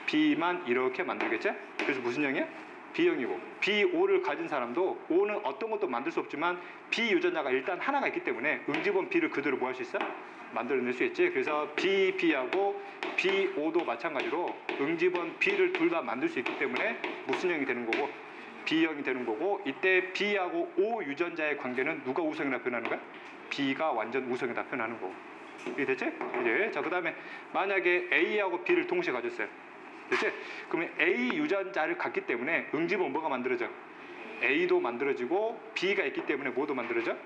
B만 이렇게 만들겠지? 그래서 무슨 형이야? B형이고 B5를 가진 사람도 O는 어떤 것도 만들 수 없지만 B 유전자가 일단 하나가 있기 때문에 응집원 B를 그대로 뭐 할 수 있어? 만들어낼 수 있지. 그래서 B하고 B5도 마찬가지로 응집원 B를 둘 다 만들 수 있기 때문에 무슨 형이 되는 거고? B형이 되는 거고 이때 B하고 O 유전자의 관계는 누가 우성이라 표현하는 거야? B가 완전 우성이다 표현하는 거고. 이게 됐지? 이제 자 그다음에 만약에 A하고 B를 동시에 가졌어요. 됐지? 그러면 A 유전자를 갖기 때문에 응집원 뭐가 만들어져? A도 만들어지고 B가 있기 때문에 뭐도 만들어져?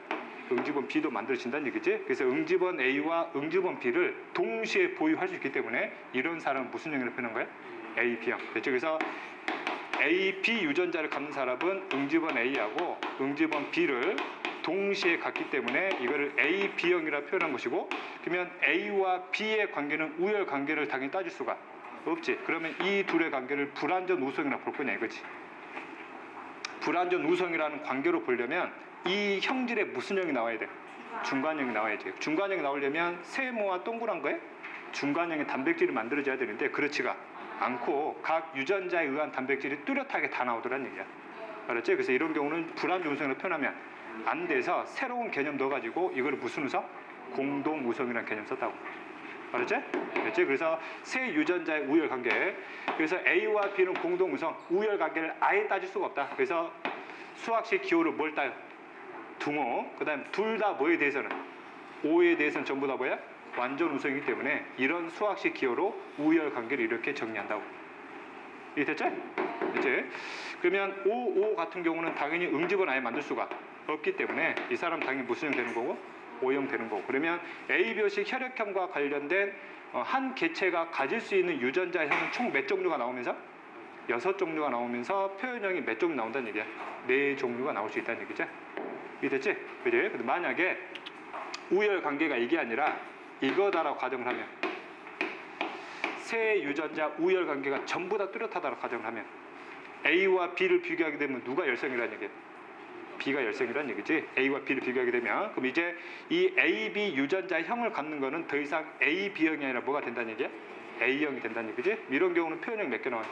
응집원 B도 만들어진다는 얘기지. 그래서 응집원 A와 응집원 B를 동시에 보유할 수 있기 때문에 이런 사람은 무슨 형이라고 표현한 거야? A, B형. 됐죠? 그래서 A, B 유전자를 갖는 사람은 응집원 A하고 응집원 B를 동시에 갖기 때문에 이거를 A, B형이라 표현한 것이고 그러면 A와 B의 관계는 우열 관계를 당연히 따질 수가 없지. 그러면 이 둘의 관계를 불완전 우성이라 볼 거냐 이거지. 불완전 우성이라는 관계로 보려면 이 형질에 무슨 형이 나와야 돼? 중간형이 나와야지. 중간형이 나오려면 세모와 동그란 거에 중간형의 단백질이 만들어져야 되는데 그렇지가 않고 각 유전자에 의한 단백질이 뚜렷하게 다 나오더란 얘기야. 알았지? 그래서 이런 경우는 불완전 우성으로 표현하면 안 돼서 새로운 개념 넣어가지고 이걸 무슨 우성? 공동 우성이라는 개념 썼다고. 알았지? 됐지? 그래서 세 유전자의 우열 관계. 그래서 A와 B는 공동 우성, 우열 관계를 아예 따질 수가 없다. 그래서 수학식 기호를 뭘 따요? 둥호. 그다음 둘 다 뭐에 대해서는 O에 대해서는 전부 다 뭐야? 완전 우성이기 때문에 이런 수학식 기호로 우열 관계를 이렇게 정리한다고. 이해됐지? 됐지? 그러면 O 같은 경우는 당연히 응집은 아예 만들 수가 없기 때문에 이 사람 당연히 무슨 형 되는 거고? O형 되는 거고. 그러면 ABO식 혈액형과 관련된 한 개체가 가질 수 있는 유전자형은 총 몇 종류가 나오면서? 6종류가 나오면서 표현형이 몇 종류 나온다는 얘기야? 4종류가 나올 수 있다는 얘기죠. 이해됐지? 그지? 근데 만약에 우열 관계가 이게 아니라 이거다라고 가정을 하면 세 유전자 우열 관계가 전부 다 뚜렷하다라고 가정을 하면 A와 B를 비교하게 되면 누가 열성이라는 얘기야? B가 열성이라는 얘기지. A와 B를 비교하게 되면 그럼 이제 이 A, B 유전자형을 갖는 거는 더 이상 A, B형이 아니라 뭐가 된다는 얘기야? A형이 된다는 얘기지. 이런 경우는 표현형이 몇 개 나와요?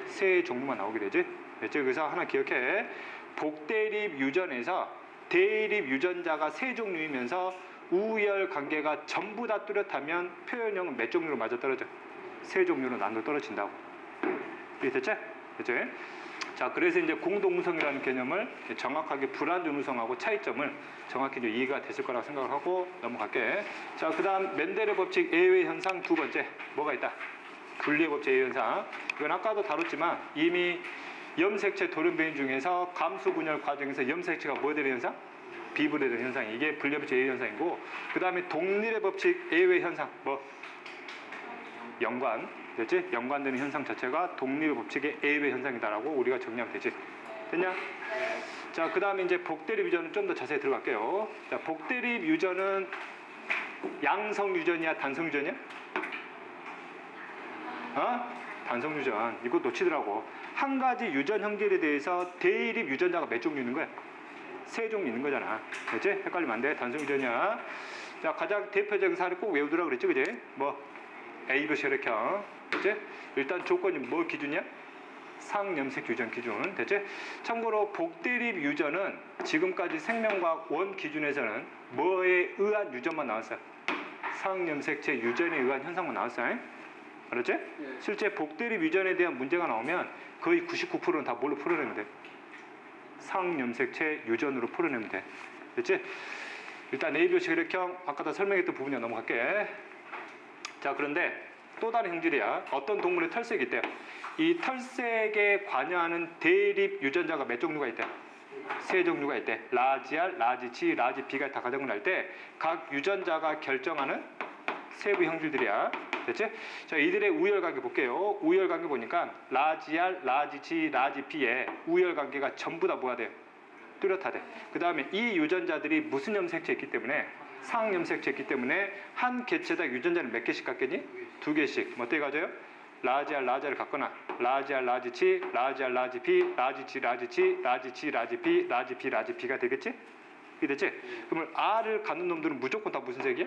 3종류만 나오게 되지. 됐죠? 그래서 하나 기억해. 복대립 유전에서 대립 유전자가 3종류이면서 우열 관계가 전부 다 뚜렷하면 표현형은 몇 종류로 맞아떨어져? 3종류로 나눠 떨어진다고. 이해됐죠? 됐죠? 자, 그래서 이제 공동우성이라는 개념을 정확하게 불완전 우성하고 차이점을 정확히 이제 이해가 됐을 거라고 생각을 하고 넘어갈게. 자, 그 다음 멘델의 법칙 예외 현상 두 번째 뭐가 있다? 분리의 법칙 예외 현상. 이건 아까도 다뤘지만 이미 염색체 돌연변이 중에서 감수분열 과정에서 염색체가 뭐 되는 현상? 비분해되는 현상. 이게 분리의 법칙 예외 현상이고 그 다음에 독립의 법칙 예외 현상 뭐? 연관. 됐지? 연관되는 현상 자체가 독립의 법칙의 예외 현상이다라고 우리가 정리하면 되지. 됐냐? 자, 그 다음에 이제 복대립 유전은 좀 더 자세히 들어갈게요. 자, 복대립 유전은 양성 유전이야, 단성 유전이야? 단성 유전. 이거 놓치더라고. 한 가지 유전 형질에 대해서 대립 유전자가 몇 종류 있는 거야? 3종류 있는 거잖아. 됐지? 헷갈리면 안 돼. 단성 유전이야. 자, 가장 대표적인 사례 꼭 외우더라 그랬지, 그지? 뭐 ABO식 혈액형. 됐지? 일단 조건이 뭐 기준이야? 상염색 유전 기준. 됐지? 참고로 복대립 유전은 지금까지 생명과학 원 기준에서는 뭐에 의한 유전만 나왔어요? 상염색체 유전에 의한 현상만 나왔어요. 알았지? 예. 실제 복대립 유전에 대한 문제가 나오면 거의 99%는 다 뭘로 풀어내면 돼? 상염색체 유전으로 풀어내면 돼. 됐지? 일단 ABO식 혈액형 아까 다 설명했던 부분에 넘어갈게. 자, 그런데 또 다른 형질이야. 어떤 동물의 털색이 있대요. 이 털색에 관여하는 대립 유전자가 몇 종류가 있대? 3종류가 있대. 라지 R, 라지 G, 라지 B가 다 가정을 할 때 각 유전자가 결정하는 세부 형질들이야. 됐지? 자, 이들의 우열관계 볼게요. 우열관계 보니까 라지 R, 라지 G, 라지 B의 우열관계가 전부 다 뭐가 돼요? 뚜렷하대. 그 다음에 이 유전자들이 무슨 염색체에 있기 때문에 상염색체에 있기 때문에 한 개체당 유전자는 몇 개씩 갖겠니? 2개씩. 뭐 어떻게 가져요? 라지 R, 라지 R을 갖거나 라지 R, 라지 G, 라지 R, 라지 B, 라지 G, 라지 G, 라지 G, 라지 B, 라지 B, 라지 B가 되겠지? 이해됐지? 그러면 R을 갖는 놈들은 무조건 다 무슨 색이야?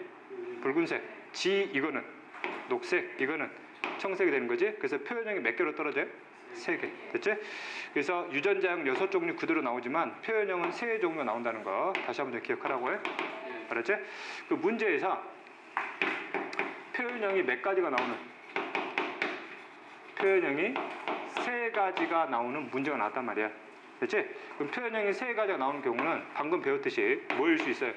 붉은색. G 이거는 녹색, 이거는 청색이 되는 거지. 그래서 표현형이 몇 개로 떨어져요? 3개. 됐지? 그래서 유전자형 6종류 그대로 나오지만 표현형은 3종류가 나온다는 거 다시 한번 기억하라고 해. 알았지? 그 문제에서 표현형이 몇 가지가 나오는, 표현형이 3가지가 나오는 문제가 나왔단 말이야. 됐지? 그럼 표현형이 3가지가 나오는 경우는 방금 배웠듯이 뭐일 수 있어요?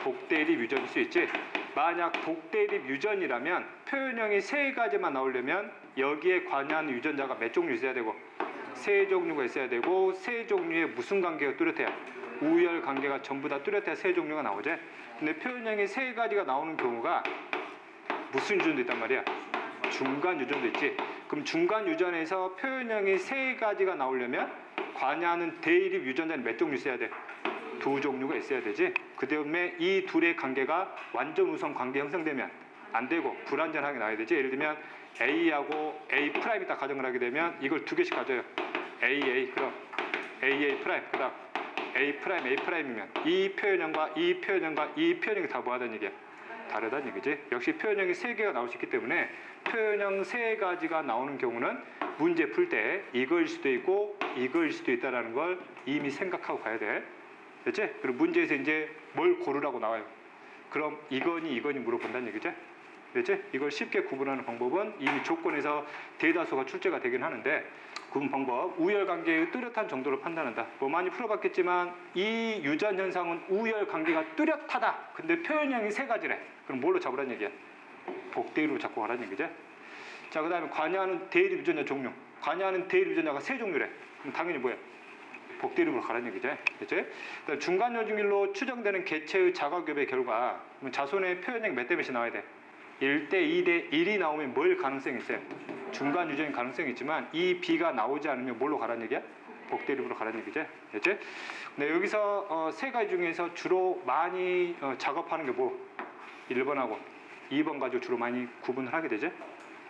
복대립 유전일 수 있지? 만약 복대립 유전이라면 표현형이 3가지만 나오려면 여기에 관여하는 유전자가 몇 종류 있어야 되고 3종류가 있어야 되고 3종류의 무슨 관계가 뚜렷해야? 우열 관계가 전부 다 뚜렷해야 3종류가 나오지? 근데 표현형이 3가지가 나오는 경우가 무슨 유전도 있단 말이야? 중간 유전도 있지? 그럼 중간 유전에서 표현형이 3가지가 나오려면 관여하는 대립 유전자는 몇 종류 있어야 돼? 2종류가 있어야 되지? 그 다음에 이 둘의 관계가 완전 우선 관계 형성되면 안 되고 불완전하게 나와야 되지? 예를 들면 A하고 A 프라임이 딱 가정을 하게 되면 이걸 2개씩 가져요. AA, 그럼 AA 프라임, 그 다음 A 프라임, A 프라임이면 이 표현형과 이 표현형과 이 표현형이 다 뭐하다는 얘기야? 다르다는 얘기지. 역시 표현형이 3개가 나올 수 있기 때문에 표현형 3가지가 나오는 경우는 문제 풀 때 이거일 수도 있고 이거일 수도 있다는 걸 이미 생각하고 가야 돼. 됐지? 그리고 문제에서 이제 뭘 고르라고 나와요. 그럼 이거니 물어본다는 얘기죠. 됐지? 이걸 쉽게 구분하는 방법은 이미 조건에서 대다수가 출제가 되긴 하는데 구분 방법, 우열관계의 뚜렷한 정도를 판단한다. 뭐 많이 풀어봤겠지만 이 유전 현상은 우열관계가 뚜렷하다. 근데 표현형이 3가지래. 그럼 뭘로 잡으라는 얘기야? 복대립으로 잡고 가라는 얘기죠. 자, 그 다음에 관여하는 대립 유전자 종류. 관여하는 대립 유전자가 3종류래. 그럼 당연히 뭐야? 복대립으로 가라는 얘기죠. 됐지? 중간 요중일로 추정되는 개체의 자가교배 결과 자손의 표현형 몇 대 몇이 나와야 돼? 1대 2대 1이 나오면 뭘 가능성이 있어요? 중간 유전일 가능성이 있지만 이 B가 나오지 않으면 뭘로 가라는 얘기야? 복대립으로 가라는 얘기죠. 됐지? 네, 여기서 3가지 중에서 주로 많이 작업하는 게 뭐? 1번하고 2번 가지고 주로 많이 구분을 하게 되죠.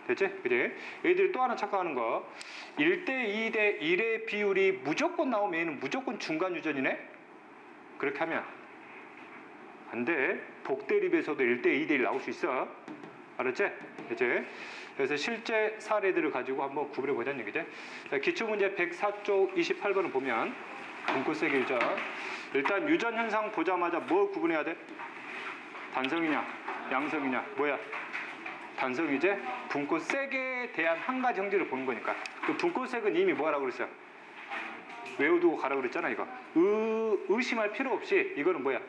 됐지? 그래? 얘들이 또 하나 착각하는 거 1대 2대 1의 비율이 무조건 나오면 얘는 무조건 중간 유전이네? 그렇게 하면 안 돼. 복대립에서도 1대 2대 1 나올 수 있어. 알았지? 됐지? 그래서 실제 사례들을 가지고 한번 구분해 보자는 얘기죠. 자, 기출문제 104쪽 28번을 보면 분포세 길전. 일단 유전 현상 보자마자 뭐 구분해야 돼? 단성이냐 양성이냐 뭐야? 단성이지? 분포색에 대한 한 가지 형질을 보는 거니까. 그 분포색은 이미 뭐 하라고 그랬어요? 외워두고 가라고 그랬잖아. 이거 의심할 필요 없이 이거는 뭐야?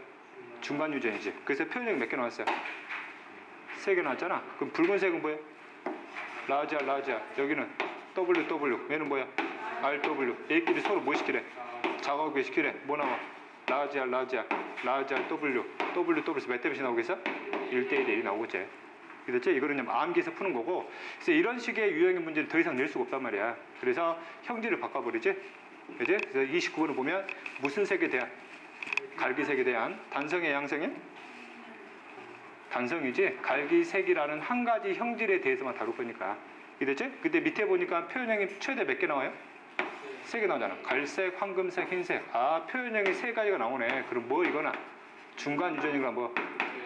중간 유전이지. 그래서 표현형이 몇 개 나왔어요? 3개 나왔잖아. 그럼 붉은색은 뭐야? 라지아 라지아. 여기는 WW. 얘는 뭐야? RW. 얘끼리 서로 뭐 시키래? 작업을 시키래. 뭐 나와? 라지아 라지아 라지아 W. WW에서 몇 대 몇이 나오겠어? 1대 1대 1이 나오겠지. 그렇지? 이거는 그냥 암기해서 푸는 거고. 그래서 이런 식의 유형의 문제는 더 이상 낼 수가 없단 말이야. 그래서 형질을 바꿔버리지. 그지? 그래서 29번을 보면 무슨 색에 대한? 갈기색에 대한 단성의 양성의? 단성이지. 갈기색이라는 한 가지 형질에 대해서만 다룰 거니까. 이해됐지? 근데 밑에 보니까 표현형이 최대 몇 개 나와요? 3개 나오잖아. 갈색, 황금색, 흰색. 아, 표현형이 3가지가 나오네. 그럼 뭐 이거나 중간 유전이가 뭐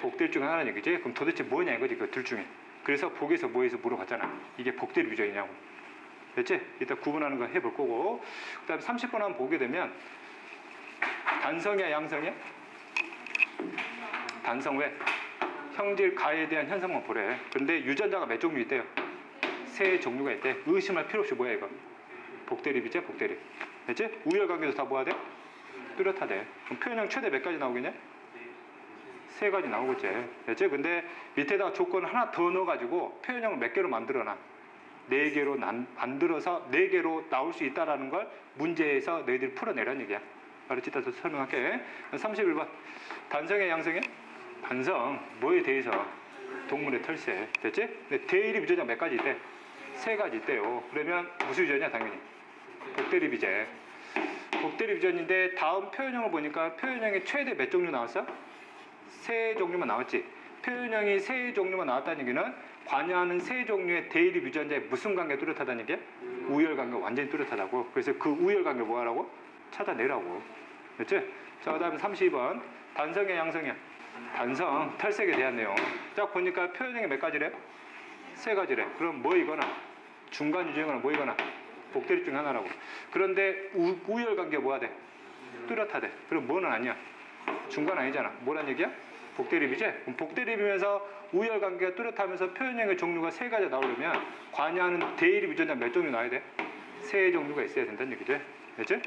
복대립 중에 하나는 얘기지. 그럼 도대체 뭐냐 이거지. 그 둘 중에. 그래서 복에서 뭐에서 물어봤잖아. 이게 복대립 유전이냐고. 됐지? 일단 구분하는 거 해볼 거고. 그 다음에 30번 한번 보게 되면 단성이야 양성이야? 단성 왜? 형질 가에 대한 현상만 보래. 근데 유전자가 몇 종류 있대요? 3종류가 있대. 의심할 필요 없이 뭐야 이거? 복대립이지? 복대립. 됐지? 우열관계도 다 뭐야 돼? 뚜렷하대. 그럼 표현형 최대 몇 가지 나오겠냐? 3가지 나오겠지. 됐지? 근데 밑에다가 조건 하나 더 넣어가지고 표현형을 몇 개로 만들어놔? 4개로 만들어서 4개로 나올 수 있다는 걸 문제에서 너희들이 풀어내라는 얘기야. 알았지? 이따 설명할게. 31번. 단성의 양성의? 단성. 뭐에 대해서? 동물의 털새. 됐지? 대립 유전자 몇 가지 있대? 3가지 있대요. 그러면 무슨 유전이야? 당연히 복대립이지. 복대립 유전인데 다음 표현형을 보니까 표현형이 최대 몇 종류 나왔어? 3종류만 나왔지. 표현형이 3종류만 나왔다는 얘기는 관여하는 3종류의 대립 유전자의 무슨 관계가 뚜렷하다는 얘기야? 우열관계가 완전히 뚜렷하다고. 그래서 그 우열관계 뭐 하라고? 찾아내라고. 그렇지? 자, 그 다음에 32번. 단성이야, 양성이야? 단성, 탈색에 대한 내용. 딱 보니까 표현형이 몇 가지래? 세 가지래. 그럼 뭐이거나, 중간 유전이거나 뭐이거나, 복대립 중 하나라고. 그런데 우열관계 뭐가 돼? 뚜렷하대. 그럼 뭐는 아니야? 중간 아니잖아. 뭐란 얘기야? 복대립이지? 그럼 복대립이면서 우열관계가 뚜렷하면서 표현형의 종류가 세 가지 나오려면 관여하는 대립 유전자 몇 종류 나와야 돼? 세 종류가 있어야 된다는 얘기지. 됐지?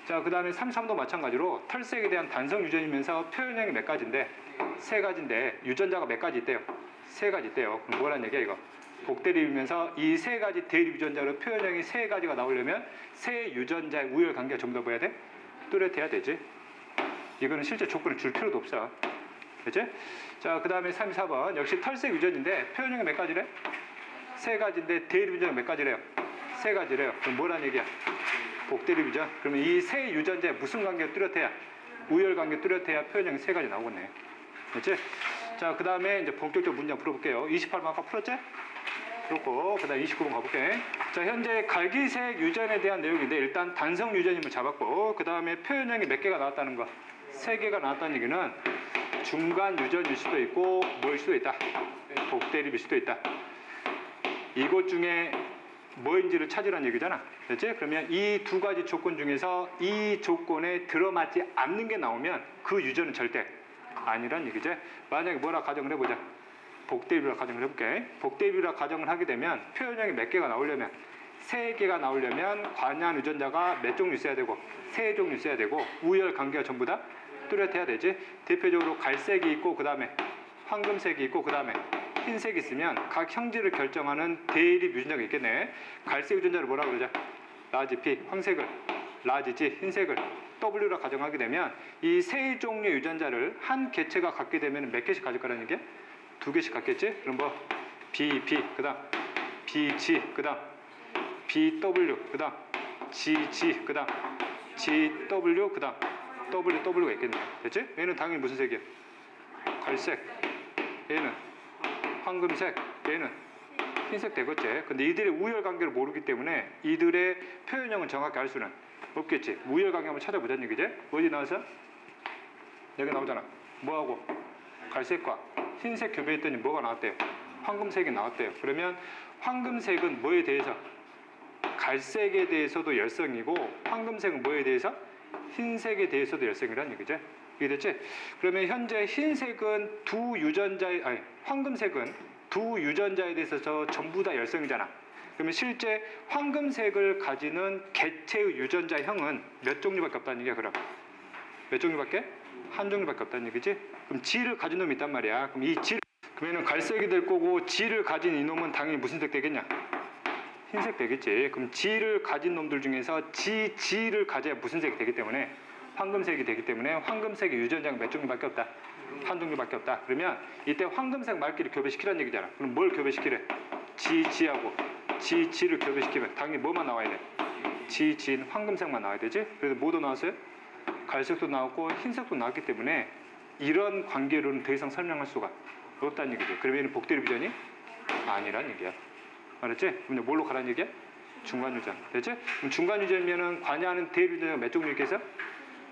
자, 그 다음에 33도 마찬가지로 털색에 대한 단성 유전이면서 표현형이 몇 가지인데 세 가지인데 유전자가 몇 가지 있대요? 세 가지 있대요. 그럼 뭐란 얘기야 이거? 복대립이면서 이 세 가지 대립 유전자로 표현형이 세 가지가 나오려면 세 유전자의 우열 관계가 전부 다 뭐야 돼? 뚜렷해야 되지. 이거는 실제 조건을 줄 필요도 없어. 그치? 자, 그 다음에 34번 역시 털색 유전인데 표현형이 몇 가지래? 세 가지인데 대립 유전자가 몇 가지래요? 세 가지래요. 그럼 뭐란 얘기야? 복대립 유전. 그러면 이 세 유전자에 무슨 관계가 뚜렷해야? 우열 관계 뚜렷해야 표현형이 세 가지 나오겠네. 그치? 자, 그 다음에 이제 본격적으로 문제 풀어볼게요. 28번 아까 풀었지? 그렇고, 그 다음에 29번 가볼게. 자, 현재 갈기색 유전에 대한 내용인데, 일단 단성 유전임을 잡았고, 그 다음에 표현형이 몇 개가 나왔다는 거. 세 개가 나왔다는 얘기는 중간 유전일 수도 있고, 뭐일 수도 있다. 복대립일 수도 있다. 이것 중에 뭐인지를 찾으라는 얘기잖아. 그렇지? 그러면 이 두 가지 조건 중에서 이 조건에 들어맞지 않는 게 나오면 그 유전은 절대 아니란 얘기죠. 만약에 뭐라 가정을 해보자. 복대입이라 가정을 해볼게. 복대입이라 가정을 하게 되면 표현형이 몇 개가 나오려면 세 개가 나오려면 관여한 유전자가 몇 종류 있어야 되고 세 종류 있어야 되고 우열 관계가 전부 다 뚜렷해야 되지. 대표적으로 갈색이 있고 그 다음에 황금색이 있고 그 다음에 흰색이 있으면 각 형질을 결정하는 대립 유전자가 있겠네. 갈색 유전자를 뭐라 그러자? 라지 P, 황색을 라지 G, 흰색을 W라 가정하게 되면 이 세 종류의 유전자를 한 개체가 갖게 되면 몇 개씩 가질 거라는 얘기야? 두 개씩 갖겠지? 그럼 뭐 BP, 그 다음 BG, 그 다음 BW, 그 다음 GG, 그 다음 GW, 그 다음 WW가 있겠네. 됐지? 얘는 당연히 무슨 색이야? 갈색. 얘는 황금색, 얘는 흰색 되겠지. 근데 이들의 우열 관계를 모르기 때문에 이들의 표현형은 정확히 알 수는 없겠지. 우열 관계 한번 찾아보자는 얘기지. 어디 나와서? 여기 나오잖아. 뭐하고? 갈색과 흰색 교배했더니 뭐가 나왔대요? 황금색이 나왔대요. 그러면 황금색은 뭐에 대해서? 갈색에 대해서도 열성이고 황금색은 뭐에 대해서? 흰색에 대해서도 열성이라는 얘기죠. 이해됐지? 그러면 현재 흰색은 황금색은 두 유전자에 대해서 전부 다 열성이잖아. 그러면 실제 황금색을 가지는 개체의 유전자형은 몇 종류밖에 없다는 얘기야. 그럼 몇 종류밖에? 한 종류밖에 없다는 얘기지. 그럼 G를 가진 놈이 있단 말이야. 그럼 이 G 그러면 갈색이 될 거고 G를 가진 이놈은 당연히 무슨 색 되겠냐? 흰색 되겠지. 그럼 G를 가진 놈들 중에서 G를 가져야 무슨 색이 되기 때문에 황금색이 되기 때문에 황금색의 유전자가 몇 종류밖에 없다. 한 종류밖에 없다. 그러면 이때 황금색 말끼리 교배시키라는 얘기잖아. 그럼 뭘 교배시키래? G하고 G를 교배시키면 당연히 뭐만 나와야 돼? G는 황금색만 나와야 되지. 그래서 뭐도 나왔어요? 갈색도 나왔고 흰색도 나왔기 때문에 이런 관계로는 더 이상 설명할 수가 없다는 얘기죠. 그러면 얘는 복대립 유전이 아니란 얘기야. 알았지? 그럼 뭘로 가라는 얘기야? 중간 유전. 됐지? 그럼 중간 유전이면은 관여하는 대립 유전자가 몇 종류 있겠어?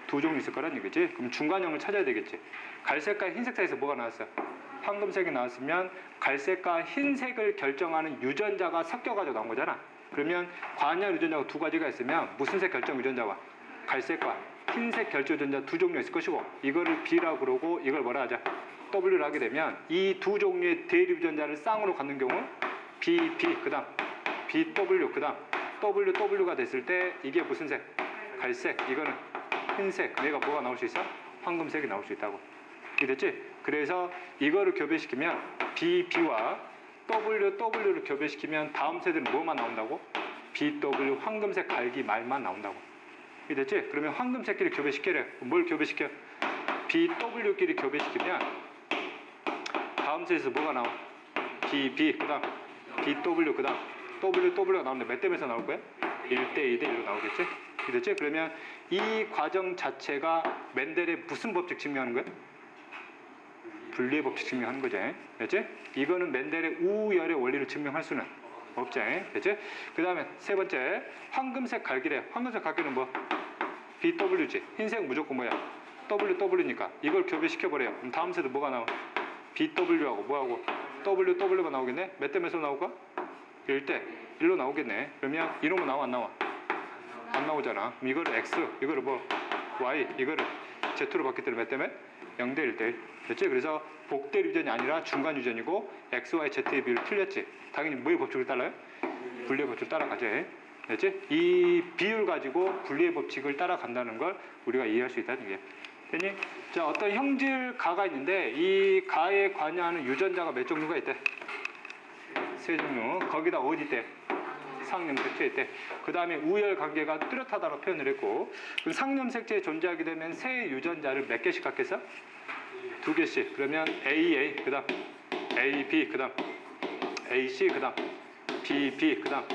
두 종류 있을 거란 얘기지. 그럼 중간형을 찾아야 되겠지. 갈색과 흰색 사이에서 뭐가 나왔어? 황금색이 나왔으면 갈색과 흰색을 결정하는 유전자가 섞여가지고 나온 거잖아. 그러면 관여한 유전자가 두 가지가 있으면 무슨 색 결정 유전자와 갈색과 흰색 결정 유전자 두 종류 있을 것이고 이거를 B라고 그러고 이걸 뭐라 하자? W를 하게 되면 이 두 종류의 대립 유전자를 쌍으로 갖는 경우 BP, 그 다음 BW, 그 다음 WW가 됐을 때 이게 무슨 색? 갈색. 이거는 흰색. 내가 뭐가 나올 수 있어? 황금색이 나올 수 있다고. 이해됐지? 그래서 이거를 교배시키면 BB와 WW를 교배시키면 다음 세대는 뭐만 나온다고? BW 황금색 갈기 말만 나온다고. 이해됐지? 그러면 황금색끼리 교배시키래. 뭘 교배시켜? BW끼리 교배시키면 다음 세대에서 뭐가 나와? BB, 그 다음 BW, 그 다음 WW가 나오는데 몇 대면서 나올 거야? 1대 2대 1로 나오겠지? 이해됐지? 그러면 이 과정 자체가 멘델의 무슨 법칙 증명하는 거야? 분리의 법칙 증명하는 거지. 됐지? 이거는 멘델의 우열의 원리를 증명할 수는 없지. 됐지? 그 다음에 세 번째 황금색 갈기래. 황금색 갈기는 뭐? BW지. 흰색 무조건 뭐야? WW니까 이걸 교배시켜버려요. 그럼 다음 세도 뭐가 나와? BW하고 뭐하고? WW가 나오겠네? 몇 대 몇으로 나올까? 1대 1로 나오겠네. 그러면 이놈은 나와 안 나와? 안 나오잖아. 그럼 이거를 X, 이거를 뭐 Y, 이거를 Z로 바뀌기 때문에 몇 대 몇? 0대 1대 1. 됐지? 그래서 복대 유전이 아니라 중간 유전이고 X, Y, Z의 비율이 틀렸지? 당연히 뭐의 법칙을 따라요? 분리의 법칙을 따라가지. 됐지? 이 비율 가지고 분리의 법칙을 따라간다는 걸 우리가 이해할 수 있다는 얘기야. 됐니? 자, 어떤 형질 가가 있는데 이 가에 관여하는 유전자가 몇 종류가 있대? 3종류. 거기다 어디 있대? 상염색체에 있대. 그 다음에 우열 관계가 뚜렷하다고 표현을 했고, 그 상염색체에 존재하게 되면 세 유전자를 몇 개씩 갖겠어? 2개씩. 그러면 AA, 그 다음 AB, 그 다음 AC, 그 다음 BB, 그 다음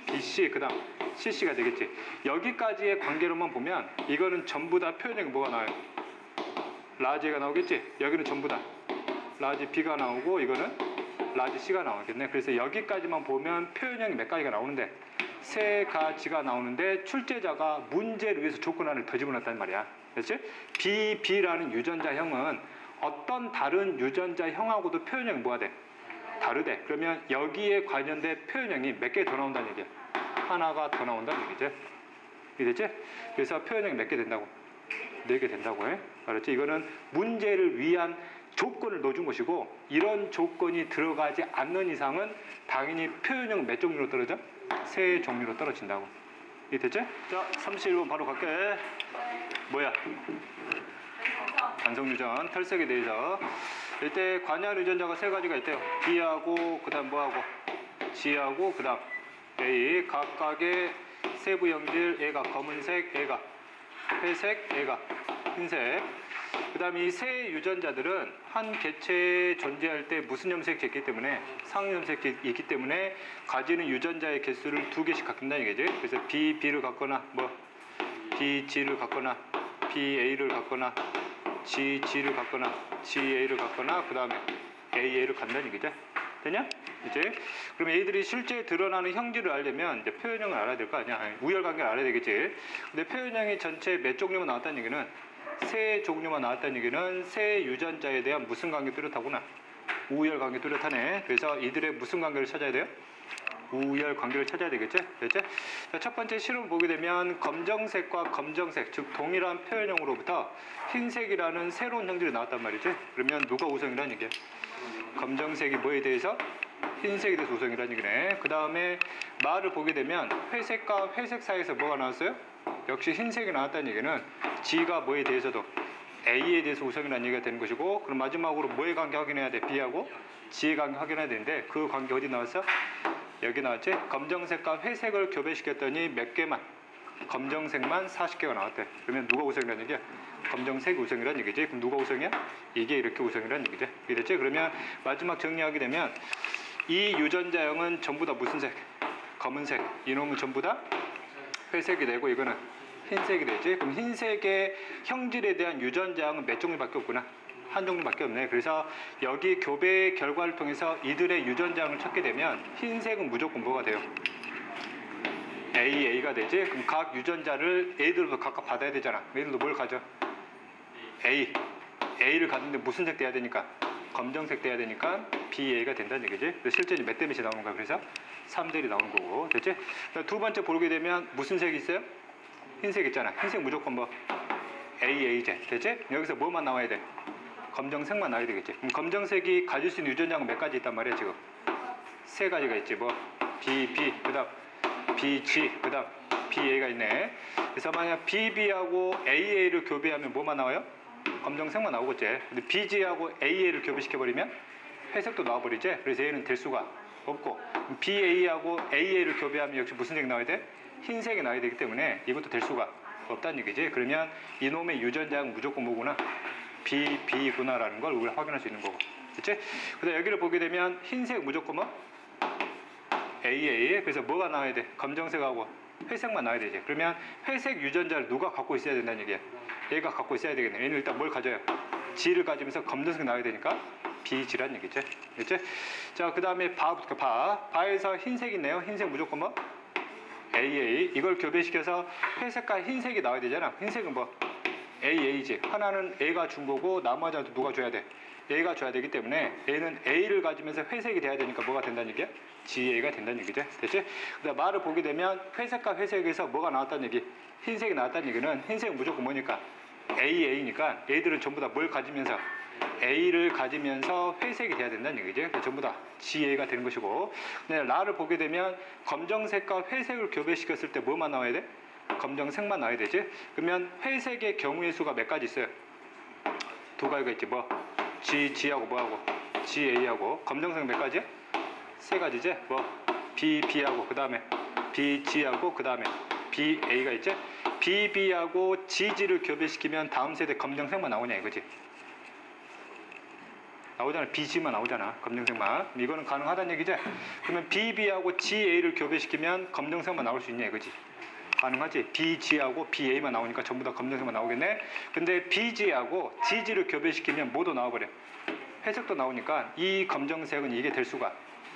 BC, 그 다음 CC가 되겠지. 여기까지의 관계로만 보면 이거는 전부 다 표현형이 뭐가 나와요? 라지 A가 나오겠지? 여기는 전부 다 라지 B가 나오고 이거는 라지 C가 나오겠네. 그래서 여기까지만 보면 표현형이 몇 가지가 나오는데 세 가지가 나오는데 출제자가 문제를 위해서 조건 하나를 더 집어넣었단 말이야. 그렇지? BB라는 유전자형은 어떤 다른 유전자형하고도 표현형이 뭐가 돼? 다르대. 그러면 여기에 관련된 표현형이 몇 개 더 나온다는 얘기야. 하나가 더 나온다는 얘기죠. 이해됐지? 그래서 표현형이 몇 개 된다고? 4개 된다고 해. 알았지? 이거는 문제를 위한 조건을 넣어준 것이고 이런 조건이 들어가지 않는 이상은 당연히 표현형 몇 종류로 떨어져? 3종류로 떨어진다고. 이해됐지? 자, 31번 바로 갈게. 뭐야? 단성유전, 털색에 대해서. 이때 관여한 유전자가 3가지가 있대요. B하고 그 다음 뭐하고? G하고 그 다음 A. 각각의 세부 형질 A가 검은색, A가 회색, A가 흰색. 그 다음에 이 세 유전자들은 한 개체에 존재할 때 무슨 염색체 있기 때문에 상염색체 있기 때문에 가지는 유전자의 개수를 2개씩 갖는다는 얘기지. 그래서 BB를 갖거나 뭐 BG를 갖거나 BA를 갖거나 GG를 갖거나 GA를 갖거나 그 다음에 AA를 갖는다는 얘기죠. 되냐? 이제 그럼 얘들이 실제 드러나는 형질을 알려면 이제 표현형을 알아야 될 거 아니야. 아니, 우열관계를 알아야 되겠지. 근데 표현형이 전체 몇 종류만 나왔다는 얘기는 3종류만 나왔다는 얘기는 세 유전자에 대한 무슨 관계 뚜렷하구나. 우열관계 뚜렷하네. 그래서 이들의 무슨 관계를 찾아야 돼요? 우열관계를 찾아야 되겠지? 됐지? 자, 첫 번째 실험을 보게 되면 검정색과 검정색, 즉 동일한 표현형으로부터 흰색이라는 새로운 형질이 나왔단 말이지. 그러면 누가 우성이라는 얘기야? 검정색이 뭐에 대해서? 흰색에 대해서 우성이라는 얘기네. 그 다음에 말을 보게 되면 회색과 회색 사이에서 뭐가 나왔어요? 역시 흰색이 나왔다는 얘기는 G가 뭐에 대해서도 A에 대해서 우성이라는 얘기가 되는 것이고, 그럼 마지막으로 뭐의 관계 확인해야 돼? B하고 G의 관계 확인해야 되는데 그 관계 어디 나왔어? 여기 나왔지? 검정색과 회색을 교배시켰더니 몇 개만? 검정색만 40개가 나왔대. 그러면 누가 우성이라는 얘기야? 검정색 우성이라는 얘기지. 그럼 누가 우성이야? 이게 이렇게 우성이라는 얘기지. 이해됐지? 그러면 마지막 정리하게 되면 이 유전자형은 전부 다 무슨 색? 검은색. 이놈은 전부 다 회색이 되고 이거는 흰색이 되지. 그럼 흰색의 형질에 대한 유전자형은 몇 종류밖에 없구나. 한 종류밖에 없네. 그래서 여기 교배 결과를 통해서 이들의 유전자형을 찾게 되면 흰색은 무조건 뭐가 돼요? AA가 되지. 그럼 각 유전자를 A들도 각각 받아야 되잖아. 얘들도 뭘 가져? A를 갖는데 무슨 색 돼야 되니까? 검정색 돼야 되니까 BA가 된다는 얘기지. 실제 몇 대 몇이 나오는 거야? 그래서 3대 1이 나오는 거고. 됐지? 두 번째 보게 되면 무슨 색이 있어요? 흰색 있잖아. 흰색 무조건 뭐? AA제. 됐지? 여기서 뭐만 나와야 돼? 검정색만 나와야 되겠지. 그럼 검정색이 가질 수 있는 유전자가 몇 가지 있단 말이야, 지금? 3가지가 있지. 뭐? BB, 그 다음 BG, 그 다음 BA가 있네. 그래서 만약 BB하고 AA를 교배하면 뭐만 나와요? 검정색만 나오겠지. 근데 BG하고 AA를 교배시켜버리면 회색도 나와버리지. 그래서 얘는 될 수가 없고, BA하고 AA를 교배하면 역시 무슨 색 나와야 돼? 흰색이 나와야 되기 때문에 이것도 될 수가 없다는 얘기지. 그러면 이놈의 유전자는 무조건 뭐구나? BB구나라는 걸 우리가 확인할 수 있는 거고. 그치? 그다음 여기를 보게 되면 흰색 무조건 뭐? AA. 그래서 뭐가 나와야 돼? 검정색하고 회색만 나와야 되지. 그러면 회색 유전자를 누가 갖고 있어야 된다는 얘기야? 얘가 갖고 있어야 되겠네. 얘는 일단 뭘 가져요? G를 가지면서 검정색 나와야 되니까 BG란 얘기지. 그치? 자, 그 다음에 바부터 바에서 흰색 있네요. 흰색 무조건 뭐? AA. 이걸 교배시켜서 회색과 흰색이 나와야 되잖아. 흰색은 뭐? AA지. 하나는 A가 준 거고 나머지한테 누가 줘야 돼? A가 줘야 되기 때문에 A는 A를 가지면서 회색이 돼야 되니까 뭐가 된다는 얘기야? GA가 된다는 얘기죠. 됐지? 그다음 말을 보게 되면 회색과 회색에서 뭐가 나왔다는 얘기? 흰색이 나왔다는 얘기는 흰색은 무조건 뭐니까? AA니까 A들은 전부 다 뭘 가지면서? A를 가지면서 회색이 돼야 된다는 얘기죠. 전부 다 GA가 되는 것이고, 라를 보게 되면 검정색과 회색을 교배시켰을 때 뭐만 나와야 돼? 검정색만 나와야 되지. 그러면 회색의 경우의 수가 몇 가지 있어요? 두 가지가 있지. 뭐 G하고 뭐하고 GA하고. 검정색 몇 가지야? 세 가지지. 뭐 BB하고 그 다음에 BG하고 그 다음에 BA가 있지. BB하고 GG를 교배시키면 다음 세대 검정색만 나오냐 이거지. 나오잖아. BG만 나오잖아. 검정색만. 이거는 가능하다는 얘기죠. 그러면 BB하고 GA를 교배시키면 검정색만 나올 수 있냐 이거지. 가능하지. BG하고 BA만 나오니까 전부 다 검정색만 나오겠네. 근데 BG하고 GG를 교배시키면 뭐도 나와버려. 회색도 나오니까 이 검정색은 이게 될 수가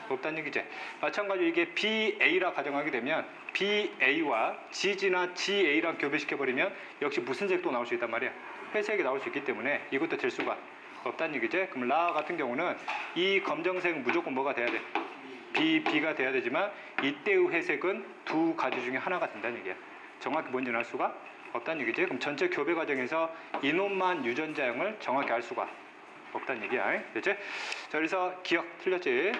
없다는 얘기지. 마찬가지로 이게 BA라 가정하게 되면 BA와 GG나 GA랑 교배시켜버리면 역시 무슨 색도 나올 수 있단 말이야. 회색이 나올 수 있기 때문에 이것도 될 수가 없다는 얘기지. 그럼 라 같은 경우는 이 검정색은 무조건 뭐가 돼야 돼? B가 돼야 되지만 이때의 회색은 두 가지 중에 하나가 된다는 얘기야. 정확히 뭔지는 알 수가 없다는 얘기지. 그럼 전체 교배 과정에서 이놈만 유전자형을 정확히 알 수가 없다는 얘기야. 됐지? 자, 그래서 기억 틀렸지?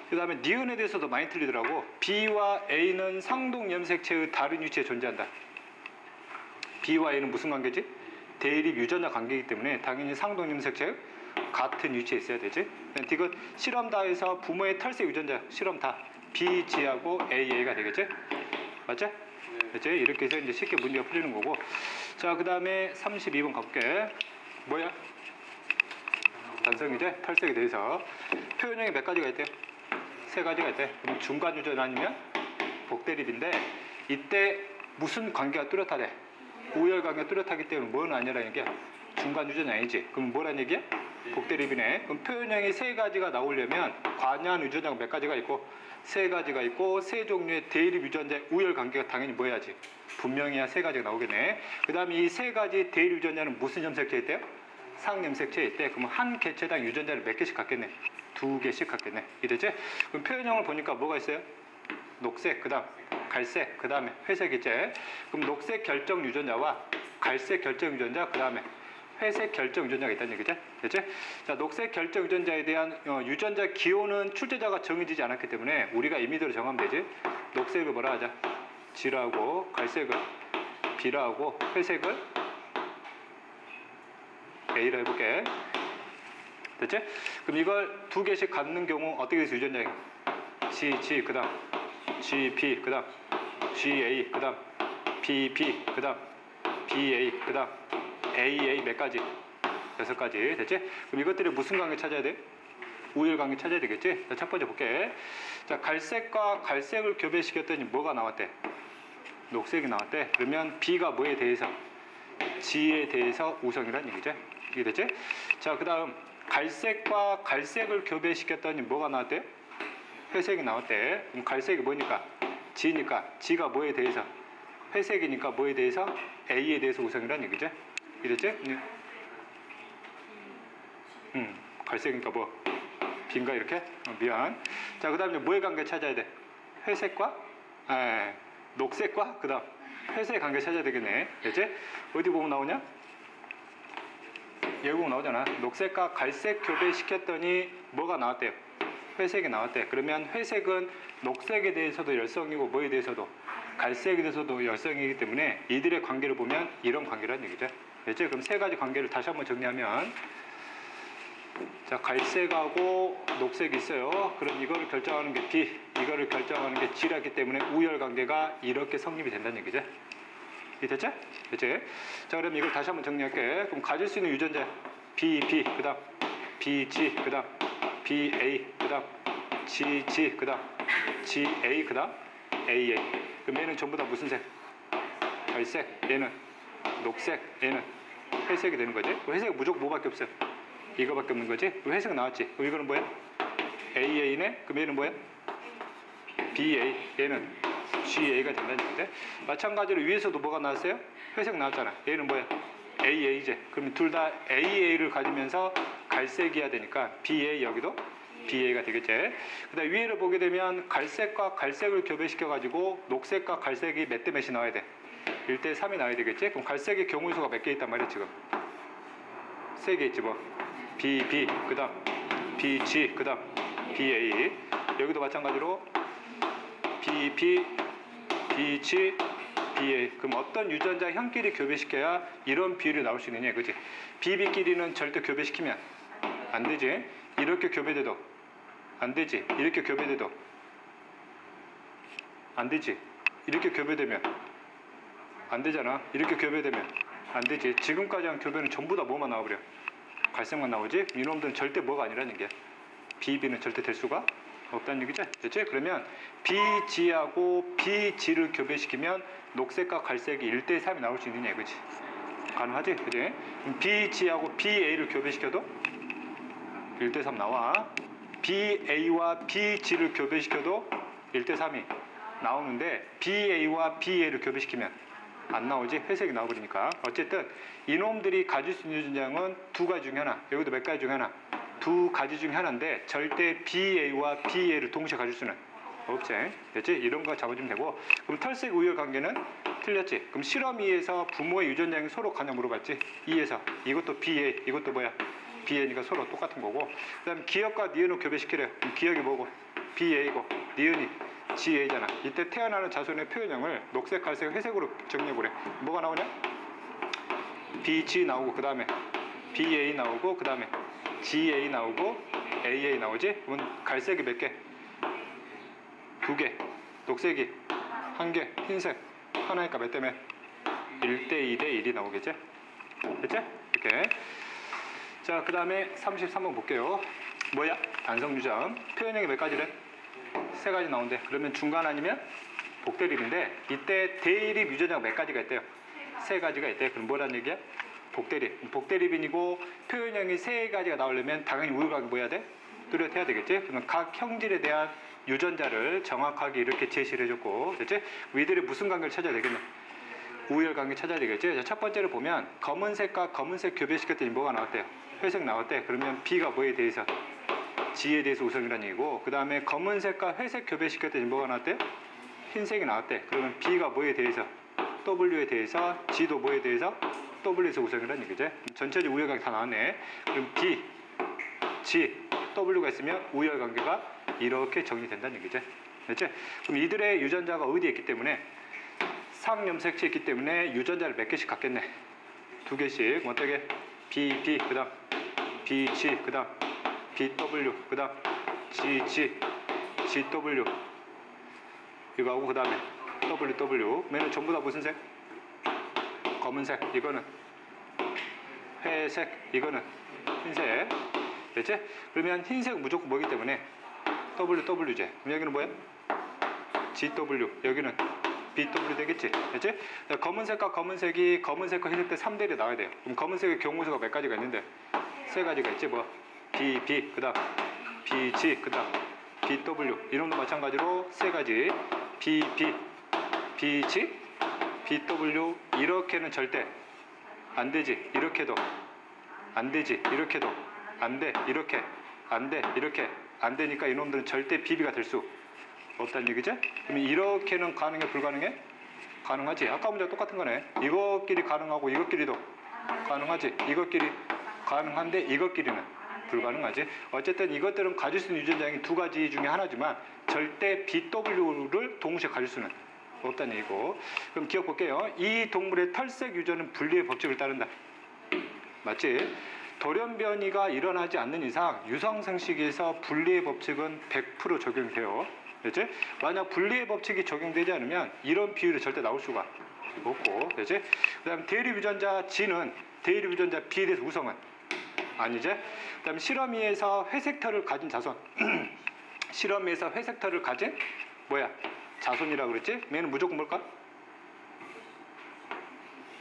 그 다음에 니은에 대해서도 많이 틀리더라고. B와 A는 상동 염색체의 다른 위치에 존재한다. B와 A는 무슨 관계지? 대립 유전자 관계이기 때문에 당연히 상동 염색체의 같은 위치에 있어야 되지. 이건 실험다에서 부모의 털색 유전자 실험 다 BG하고 AA가 되겠지? 맞지? 그치? 이렇게 해서 이제 쉽게 문제가 풀리는 거고. 자, 그 다음에 32번 가볼게. 뭐야? 단성이지? 털색에 대해서. 표현형이 몇 가지가 있대요? 세 가지가 있대. 그럼 중간 유전 아니면 복대립인데 이때 무슨 관계가 뚜렷하대? 우열 관계가 뚜렷하기 때문에 뭐는 아니라는 얘기야? 중간 유전이 아니지. 그럼 뭐란 얘기야? 복대립이네. 그럼 표현형이 세 가지가 나오려면 관여한 유전자가 몇 가지가 있고 세 가지가 있고 세 종류의 대립 유전자의 우열 관계가 당연히 뭐 해야지? 분명해야 세 가지가 나오겠네. 그 다음에 이 세 가지 대립 유전자는 무슨 염색체에 있대요? 상염색체에 있대. 그럼 한 개체당 유전자를 몇 개씩 갖겠네? 두 개씩 갖겠네. 이랬지? 그럼 표현형을 보니까 뭐가 있어요? 녹색, 그 다음 갈색, 그 다음에 회색이지. 그럼 녹색 결정 유전자와 갈색 결정 유전자, 그 다음에 회색 결정 유전자가 있다는 얘기죠. 됐지? 자, 녹색 결정 유전자에 대한 유전자 기호는 출제자가 정해지지 않았기 때문에 우리가 임의대로 정하면 되지. 녹색을 뭐라 하자? G라 하고, 갈색을 B라 하고, 회색을 A라 해볼게. 됐지? 그럼 이걸 두 개씩 갖는 경우 어떻게 돼서 유전자가? G, 그 다음 GP, 그 다음 GA, 그 다음 BB, 그 다음 BA, 그 다음 AA 몇 가지? 6가지. 됐지? 그럼 이것들이 무슨 관계 찾아야 돼? 우열 관계 찾아야 되겠지? 자, 첫 번째 볼게. 자, 갈색과 갈색을 교배시켰더니 뭐가 나왔대? 녹색이 나왔대. 그러면 B가 뭐에 대해서? G에 대해서 우성이라는 얘기죠. 이게 됐지? 자, 그 다음 갈색과 갈색을 교배시켰더니 뭐가 나왔대? 회색이 나왔대. 그럼 갈색이 뭐니까? G니까 G가 뭐에 대해서? 회색이니까 뭐에 대해서? A에 대해서 우성이라는 얘기죠. 이랬지? 갈색이니까 뭐? B인가 이렇게? 미안. 자, 그 다음에 뭐의 관계 찾아야 돼? 회색과? 녹색과? 그 다음 회색 관계 찾아야 되겠네. 됐지? 어디 보면 나오냐? 여기 보면 나오잖아. 녹색과 갈색 교배시켰더니 뭐가 나왔대요? 회색이 나왔대. 그러면 회색은 녹색에 대해서도 열성이고 뭐에 대해서도? 갈색에 대해서도 열성이기 때문에 이들의 관계를 보면 이런 관계라는 얘기죠. 됐지? 그럼 세 가지 관계를 다시 한번 정리하면, 자, 갈색하고 녹색이 있어요. 그럼 이거를 결정하는 게 B, 이거를 결정하는 게 G라기 때문에 우열 관계가 이렇게 성립이 된다는 얘기죠. 됐지? 됐지? 자, 그럼 이걸 다시 한번 정리할게. 그럼 가질 수 있는 유전자 BB, 그 다음 BG, 그 다음 BA, 그 다음 GG, 그 다음 GA, 그 다음 AA. 그럼 얘는 전부 다 무슨 색? 갈색. 얘는 녹색. 얘는 회색이 되는 거지. 회색은 무조건 뭐밖에 없어요? 이거밖에 없는 거지. 회색 나왔지. 그럼 이거는 뭐야? AA네. 그럼 얘는 뭐야? BA. 얘는 GA가 된다는 얘기인데, 마찬가지로 위에서도 뭐가 나왔어요? 회색 나왔잖아. 얘는 뭐야? AA제. 그럼 둘 다 AA를 가지면서 갈색이어야 되니까 BA 여기도 BA가 되겠지. 그다음 위에를 보게 되면 갈색과 갈색을 교배시켜 가지고 녹색과 갈색이 몇 대 몇이 나와야 돼? 1대 3이 나와야 되겠지. 그럼 갈색의 경우수가 몇 개 있단 말이야 지금? 3개 있지 뭐. BB 그다음 BG 그다음 BA. 여기도 마찬가지로 BB BG BA. 그럼 어떤 유전자 형끼리 교배시켜야 이런 비율이 나올 수 있느냐 그지? BB끼리는 절대 교배시키면 안 되지. 이렇게 교배돼도 안 되지. 이렇게 교배돼도 안 되지. 이렇게 교배되면 안 되잖아. 이렇게 교배되면 안 되지. 지금까지 한 교배는 전부 다 뭐만 나와버려? 갈색만 나오지? 이놈들은 절대 뭐가 아니라는 얘기야. BB는 절대 될 수가 없다는 얘기죠. 됐지? 그러면 BG하고 BG를 교배시키면 녹색과 갈색이 1대 3이 나올 수 있느냐 이거지. 가능하지? 그지? BG하고 BA를 교배시켜도 1대 3 나와. BA와 BG를 교배시켜도 1대 3이 나오는데 BA와 BA를 교배시키면 안 나오지. 회색이 나와버리니까. 어쨌든 이놈들이 가질 수 있는 유전자는 두 가지 중에 하나. 여기도 몇 가지 중에 하나. 두 가지 중에 하나인데 절대 BA와 BA를 동시에 가질 수는 없지. 됐지? 이런 거 잡아주면 되고. 그럼 털색 우열 관계는 틀렸지. 그럼 실험 2에서 부모의 유전자는 서로 가냐 물어봤지. 2에서 이것도 BA, 이것도 뭐야? BA니까 서로 똑같은 거고. 그다음 기억과 니은을 교배시키래요. 그럼 기억이 뭐고? BA고 니은이 GA잖아. 이때 태어나는 자손의 표현형을 녹색, 갈색, 회색으로 정리해보래. 뭐가 나오냐? BG 나오고 그 다음에 BA 나오고 그 다음에 GA 나오고 AA 나오지? 그러면 갈색이 몇 개? 2개. 녹색이 1개. 흰색 하나니까 몇 대 몇? 1대 2대 1이 나오겠지? 됐지? 이렇게. 자, 그 다음에 33번 볼게요. 뭐야? 단성유전. 표현형이 몇 가지래? 3가지 나온대. 그러면 중간 아니면 복대립인데 이때 대립 유전자가 몇 가지가 있대요? 3가지가 있대. 그럼 뭐란 얘기야? 복대립. 복대립인이고 표현형이 3가지가 나오려면 당연히 우열관계 뭐 해야 돼? 뚜렷해야 되겠지? 그러면 각 형질에 대한 유전자를 정확하게 이렇게 제시를 해줬고, 됐지? 위들이 무슨 관계를 찾아야 되겠냐? 우열관계 찾아야 되겠지? 자, 첫 번째를 보면 검은색과 검은색 교배시켰더니 뭐가 나왔대요? 회색 나왔대. 그러면 B가 뭐에 대해서? G에 대해서 우성이라는 얘기고, 그 다음에 검은색과 회색 교배시켰더니 뭐가 나왔대요? 흰색이 나왔대. 그러면 B가 뭐에 대해서? W에 대해서, G도 뭐에 대해서? W에서 우성이라는 얘기죠. 전체적 우열관계 다 나왔네. 그럼 B, G, W가 있으면 우열관계가 이렇게 정리된다는 얘기죠. 됐지? 그럼 이들의 유전자가 어디에 있기 때문에 상염색체에 있기 때문에 유전자를 몇 개씩 갖겠네? 2개씩. 어떻게? BB, 그 다음 BG, 그 다음 BW, 그 다음 GG, GW 이거 하고 그 다음에 WW. 맨은 전부 다 무슨 색? 검은색. 이거는 회색. 이거는 흰색. 됐지? 그러면 흰색은 무조건 뭐기 때문에 WW제. 그럼 여기는 뭐야? GW. 여기는 BW 되겠지? 됐지? 검은색과 검은색이 검은색과 흰색 때 3대 1이 나와야 돼요. 그럼 검은색의 경우수가 몇 가지가 있는데? 3가지가 있지. 뭐? BB, 그 다음 BG, 그 다음 BW. 이놈도 마찬가지로 3가지. BB, BG, BW. 이렇게는 절대 안 되지. 이렇게도 안 되지. 이렇게도 안 돼. 이렇게 안 돼. 이렇게 안 되니까 이놈들은 절대 BB가 될 수 없다는 얘기죠? 그럼 이렇게는 가능해? 불가능해? 가능하지. 아까 문제가 똑같은 거네. 이것끼리 가능하고 이것끼리도 가능하지. 이것끼리 가능한데 이것끼리는 불가능하지. 어쨌든 이것들은 가질 수 있는 유전자형이 2가지 중에 하나지만 절대 BW를 동시에 가질 수는 없다는 얘기고. 그럼 기억 볼게요. 이 동물의 털색 유전은 분리의 법칙을 따른다. 맞지? 돌연변이가 일어나지 않는 이상 유성생식에서 분리의 법칙은 100% 적용돼요. 됐지? 만약 분리의 법칙이 적용되지 않으면 이런 비율이 절대 나올 수가 없고, 됐지? 그 다음 대립 유전자 G는 대립 유전자 B에 대해서 우성은 아니지? 그 다음 실험위에서 회색털을 가진 자손. 실험위에서 회색털을 가진 뭐야? 자손이라고 그랬지? 얘는 무조건 뭘까?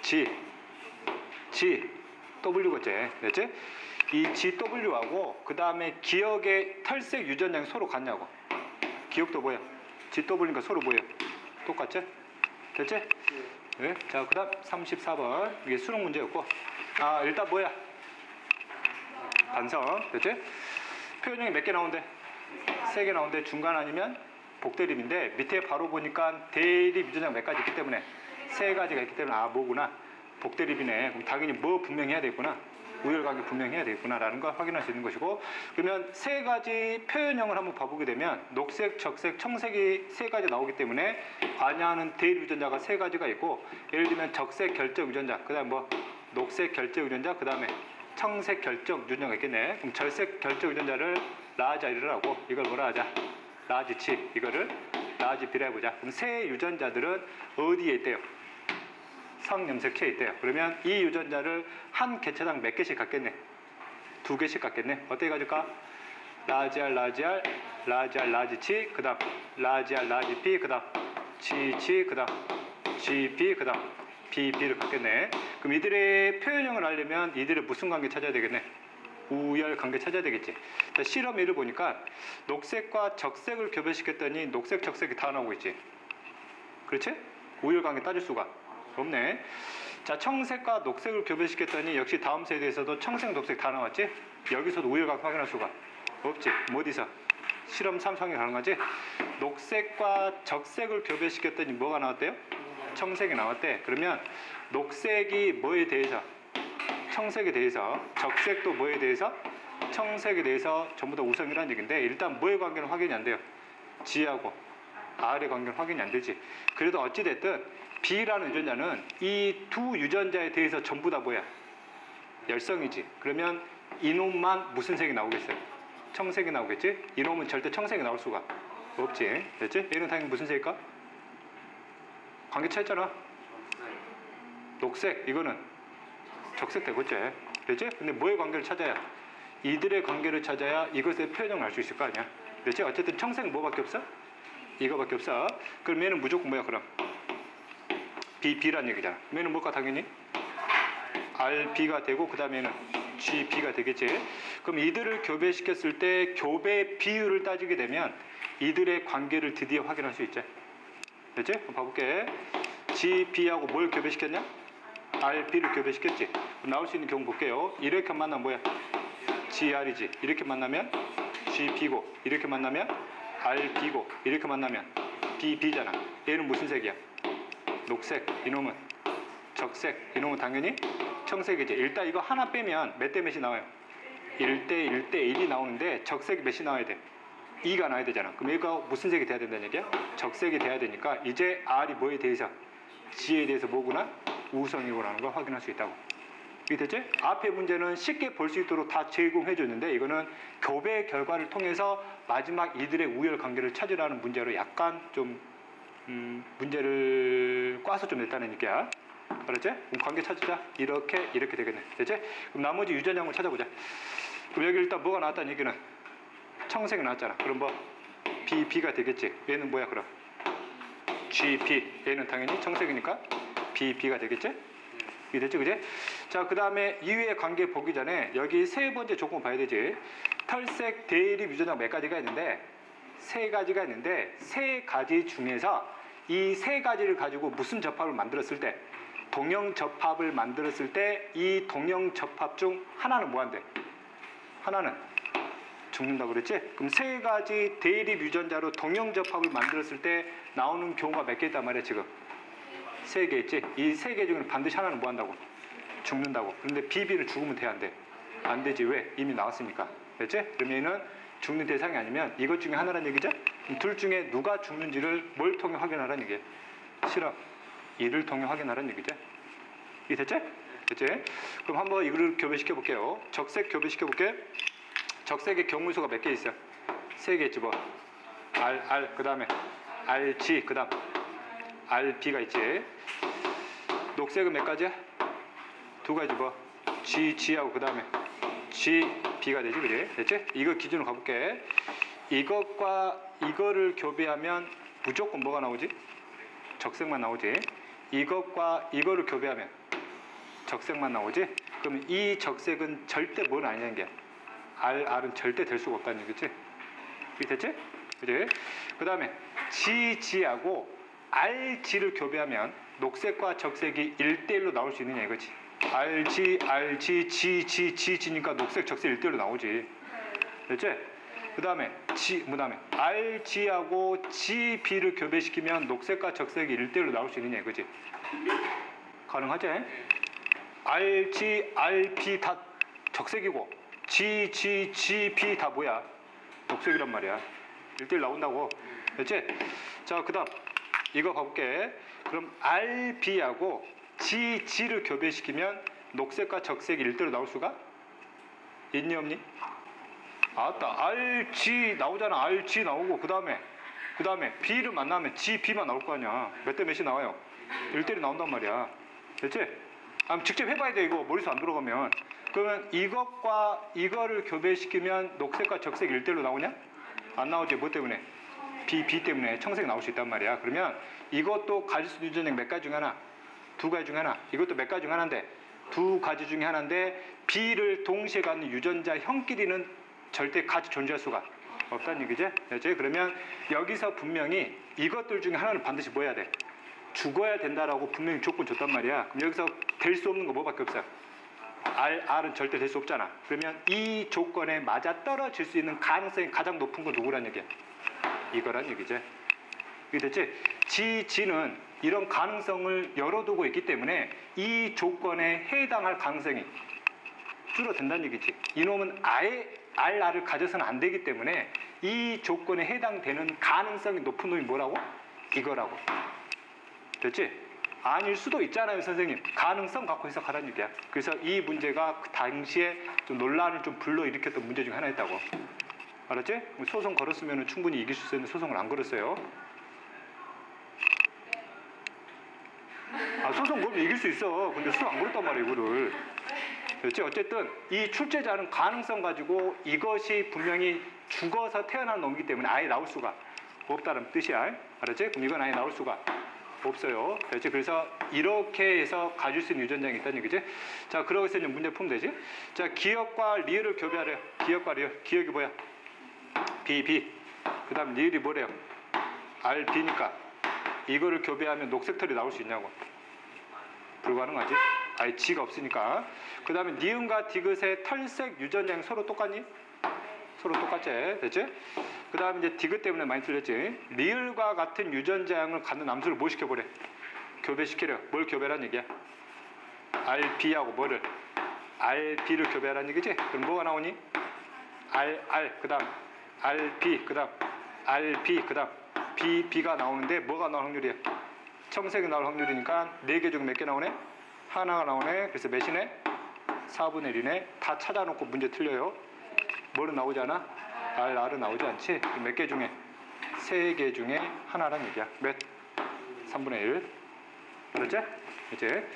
G, W겠지? 됐지? 이 GW하고 그 다음에 기억의 털색 유전자가 서로 같냐고. 기억도 뭐야? GW니까 서로 뭐야? 똑같지? 됐지? 네? 자, 그 다음 34번. 이게 수능 문제였고. 일단 뭐야? 반성. 됐지? 표현형이 몇 개 나온대? 3개 나온대. 중간 아니면 복대립인데 밑에 바로 보니까 대립 유전자가 몇 가지 있기 때문에 3가지가 있기 때문에 뭐구나. 복대립이네. 그럼 당연히 뭐 분명히 해야 되겠구나. 우열관계 분명히 해야 되겠구나 라는 걸 확인할 수 있는 것이고, 그러면 3가지 표현형을 한번 봐보게 되면 녹색, 적색, 청색이 3가지 나오기 때문에 관여하는 대립 유전자가 3가지가 있고, 예를 들면 적색 결적 유전자, 그 다음에 뭐 녹색 결적 유전자, 그 다음에 청색 결적 유전자가 있겠네. 그럼 절색 결적 유전자를 라지 R이라 하고 이걸 뭐라 하자? 라지 C, 이거를 라지 B라 해보자. 그럼 세 유전자들은 어디에 있대요? 성염색체에 있대요. 그러면 이 유전자를 한 개체당 몇 개씩 갖겠네? 2개씩 갖겠네. 어떻게 가질까? 라지 R, 라지 R, 라지 R, 라지 C, 그 다음 라지 R, 라지 B, 그 다음 G, 그 다음 G, 그 다음 B를 갖겠네. 그럼 이들의 표현형을 알려면 이들의 무슨 관계 찾아야 되겠네? 우열 관계 찾아야 되겠지. 자, 실험 예를 보니까 녹색과 적색을 교배시켰더니 녹색, 적색이 다 나오고 있지. 그렇지? 우열 관계 따질 수가 없네. 자, 청색과 녹색을 교배시켰더니 역시 다음 세대에서도 청색, 녹색 다 나왔지? 여기서도 우열 관계 확인할 수가 없지. 뭐 어디서? 실험 3성이 가능하지? 녹색과 적색을 교배시켰더니 뭐가 나왔대요? 청색이 나왔대. 그러면 녹색이 뭐에 대해서? 청색에 대해서, 적색도 뭐에 대해서? 청색에 대해서 전부 다 우성이라는 얘기인데, 일단 뭐의 관계는 확인이 안 돼요? G하고 R의 관계는 확인이 안 되지. 그래도 어찌됐든 B라는 유전자는 이 두 유전자에 대해서 전부 다 뭐야? 열성이지. 그러면 이놈만 무슨 색이 나오겠어요? 청색이 나오겠지? 이놈은 절대 청색이 나올 수가 없지. 됐지? 얘는 당연히 무슨 색일까? 관계 찾았잖아. 녹색, 이거는 적색 되겠지. 됐지? 근데 뭐의 관계를 찾아야? 이들의 관계를 찾아야 이것의 표현형을 알 수 있을 거 아니야. 됐지? 어쨌든 청색 뭐밖에 없어? 이거밖에 없어. 그럼 얘는 무조건 뭐야 그럼? B란 얘기잖아. 얘는 뭘까 당연히? RB가 되고 그 다음에는 GB가 되겠지. 그럼 이들을 교배시켰을 때 교배 비율을 따지게 되면 이들의 관계를 드디어 확인할 수 있지. 됐지? 그럼 봐볼게. GB하고 뭘 교배시켰냐? RB를 교배시켰지. 그럼 나올 수 있는 경우 볼게요. 이렇게 만나면 뭐야? GR이지. 이렇게 만나면 GB고, 이렇게 만나면 RB고, 이렇게 만나면 BB잖아. 얘는 무슨 색이야? 녹색. 이놈은 적색. 이놈은 당연히 청색이지. 일단 이거 하나 빼면 몇 대 몇이 나와요? 1대 1대 1이 나오는데 적색이 몇이 나와야 돼? 2가 나와야 되잖아. 그럼 얘가 무슨 색이 돼야 된다는 얘기야? 적색이 돼야 되니까 이제 R이 뭐에 대해서? G에 대해서 뭐구나? 우성이구나라는 걸 확인할 수 있다고. 이해됐지? 앞에 문제는 쉽게 볼 수 있도록 다 제공해 줬는데 이거는 교배 결과를 통해서 마지막 이들의 우열 관계를 찾으라는 문제로 약간 좀 문제를 꽈서 좀 냈다는 얘기야. 그렇지? 그럼 관계 찾으자. 이렇게 되겠네. 됐지? 그럼 나머지 유전형을 찾아보자. 그럼 여기 일단 뭐가 나왔다는 얘기는 청색이 나왔잖아. 그럼 뭐 B가 되겠지. 얘는 뭐야 그럼? GB. 얘는 당연히 청색이니까 B가 되겠지? 이해됐지? 그지? 자, 그 다음에 이외의 관계 보기 전에 여기 세 번째 조건 봐야 되지. 털색 대립 유전자가 몇 가지가 있는데 세 가지가 있는데 세 가지 중에서 이 세 가지를 가지고 무슨 접합을 만들었을 때, 동형 접합을 만들었을 때 이 동형 접합 중 하나는 뭐 한대? 하나는 죽는다고 그랬지? 그럼 세 가지 대립 유전자로 동형 접합을 만들었을 때 나오는 경우가 몇 개 있단 말이야 지금? 3개 있지? 이 3개 중에 반드시 하나는 뭐 한다고? 죽는다고. 그런데 BB는 죽으면 돼, 안 돼? 안 되지. 왜? 이미 나왔으니까. 됐지? 그럼 얘는 죽는 대상이 아니면 이것 중에 하나란 얘기죠? 둘 중에 누가 죽는지를 뭘 통해 확인하라는 얘기예요? 실험. 이를 통해 확인하라는 얘기죠? 이해됐지? 됐지? 그럼 한번 이거를 교배시켜 볼게요. 적색 교배시켜 볼게. 적색의 경우수가 몇 개 있어요? 3개 있지 뭐. R, 그 다음에 RG, 그 다음 RB가 있지. 녹색은 몇 가지야? 2가지 뭐. G하고 그 다음에 GB가 되지, 그지? 됐지? 이거 기준으로 가볼게. 이것과 이거를 교배하면 무조건 뭐가 나오지? 적색만 나오지. 이것과 이거를 교배하면 적색만 나오지. 그럼 이 적색은 절대 뭘 아니냐는 게 R은 절대 될 수가 없다는 얘기지. 이게 됐지? 그지? 그 다음에 G하고 RG를 교배하면 녹색과 적색이 1대1로 나올 수 있느냐 이거지. RG, RG, G니까 녹색, 적색 1대1로 나오지. 됐지? 그 다음에 RG하고 GB를 교배시키면 녹색과 적색이 1대1로 나올 수 있느냐 이거지. 가능하지? RG, RB 다 적색이고 GB 다 뭐야? 녹색이란 말이야. 1대1 나온다고. 됐지? 자, 그 다음 이거 가볼게. 그럼 RB하고 GG를 교배시키면 녹색과 적색이 1대1로 나올 수가 있니 없니? 아따, RG 나오잖아. RG 나오고 그 다음에 B를 만나면 GB만 나올 거 아니야. 몇 대 몇이 나와요? 1대1이 나온단 말이야. 됐지? 직접 해봐야 돼. 이거 머릿속 안 들어가면. 그러면 이것과 이거를 교배시키면 녹색과 적색 1대1로 나오냐? 안 나오지. 뭐 때문에? B 때문에 청색이 나올 수 있단 말이야. 그러면 이것도 가질 수 있는 유전자 몇 가지 중에 하나? 두 가지 중에 하나. 이것도 몇 가지 중에 하나인데 두 가지 중에 하나인데 B를 동시에 갖는 유전자 형끼리는 절대 같이 존재할 수가 없다는 얘기지. 그렇지? 그러면 여기서 분명히 이것들 중에 하나는 반드시 뭐 해야 돼? 죽어야 된다라고 분명히 조건 줬단 말이야. 그럼 여기서 될 수 없는 거 뭐밖에 없어요? R은 절대 될 수 없잖아. 그러면 이 조건에 맞아 떨어질 수 있는 가능성이 가장 높은 건 누구란 얘기야? 이거란 얘기지. 이게 됐지? G는 이런 가능성을 열어두고 있기 때문에 이 조건에 해당할 가능성이 줄어든다는 얘기지. 이놈은 아예 R을 가져서는 안 되기 때문에 이 조건에 해당되는 가능성이 높은 놈이 뭐라고? 이거라고. 됐지? 아닐 수도 있잖아요, 선생님. 가능성 갖고 해석하라는 얘기야. 그래서 이 문제가 그 당시에 좀 논란을 좀 불러일으켰던 문제 중에 하나였다고. 알았지? 소송 걸었으면 충분히 이길 수 있었는데 소송을 안 걸었어요. 소송 걸면 이길 수 있어. 근데 소송 안 걸었단 말이야, 이거를. 그렇지? 어쨌든 이 출제자는 가능성 가지고 이것이 분명히 죽어서 태어난 놈이기 때문에 아예 나올 수가 없다는 뜻이야. 알았지? 그럼 이건 아예 나올 수가 없어요. 그렇지? 그래서 이렇게 해서 가질 수 있는 유전자가 있다는 얘기지. 자, 그러고 있으면 문제 풀면 되지. 자, 기역과 리을을 교배하래요. 기역과 리을. 기역이 뭐야? B. 그 다음 리을이 뭐래요? RB니까 이거를 교배하면 녹색 털이 나올 수 있냐고. 불가능하지. 아예 G가 없으니까. 그 다음에 니은과 디귿의 털색 유전자는 서로 똑같니? 서로 똑같지. 됐지? 그 다음에 이제 디귿 때문에 많이 틀렸지. 리을과 같은 유전자양을 갖는 암수를 뭐 시켜보래? 교배시키려. 뭘 교배란 얘기야? RB하고 뭐를? RB를 교배하라는 얘기지? 그럼 뭐가 나오니? 그 다음 RB, 그 다음 RB, 그 다음 B가 나오는데 뭐가 나올 확률이야? 청색이 나올 확률이니까 4개 중에 몇 개 나오네? 하나가 나오네. 그래서 몇이네? 4분의 1이네. 다 찾아놓고 문제 틀려요. 뭐는 나오지 않아? R은 나오지 않지? 몇 개 중에? 3개 중에 하나란 얘기야. 몇? 3분의 1. 그렇지? 이제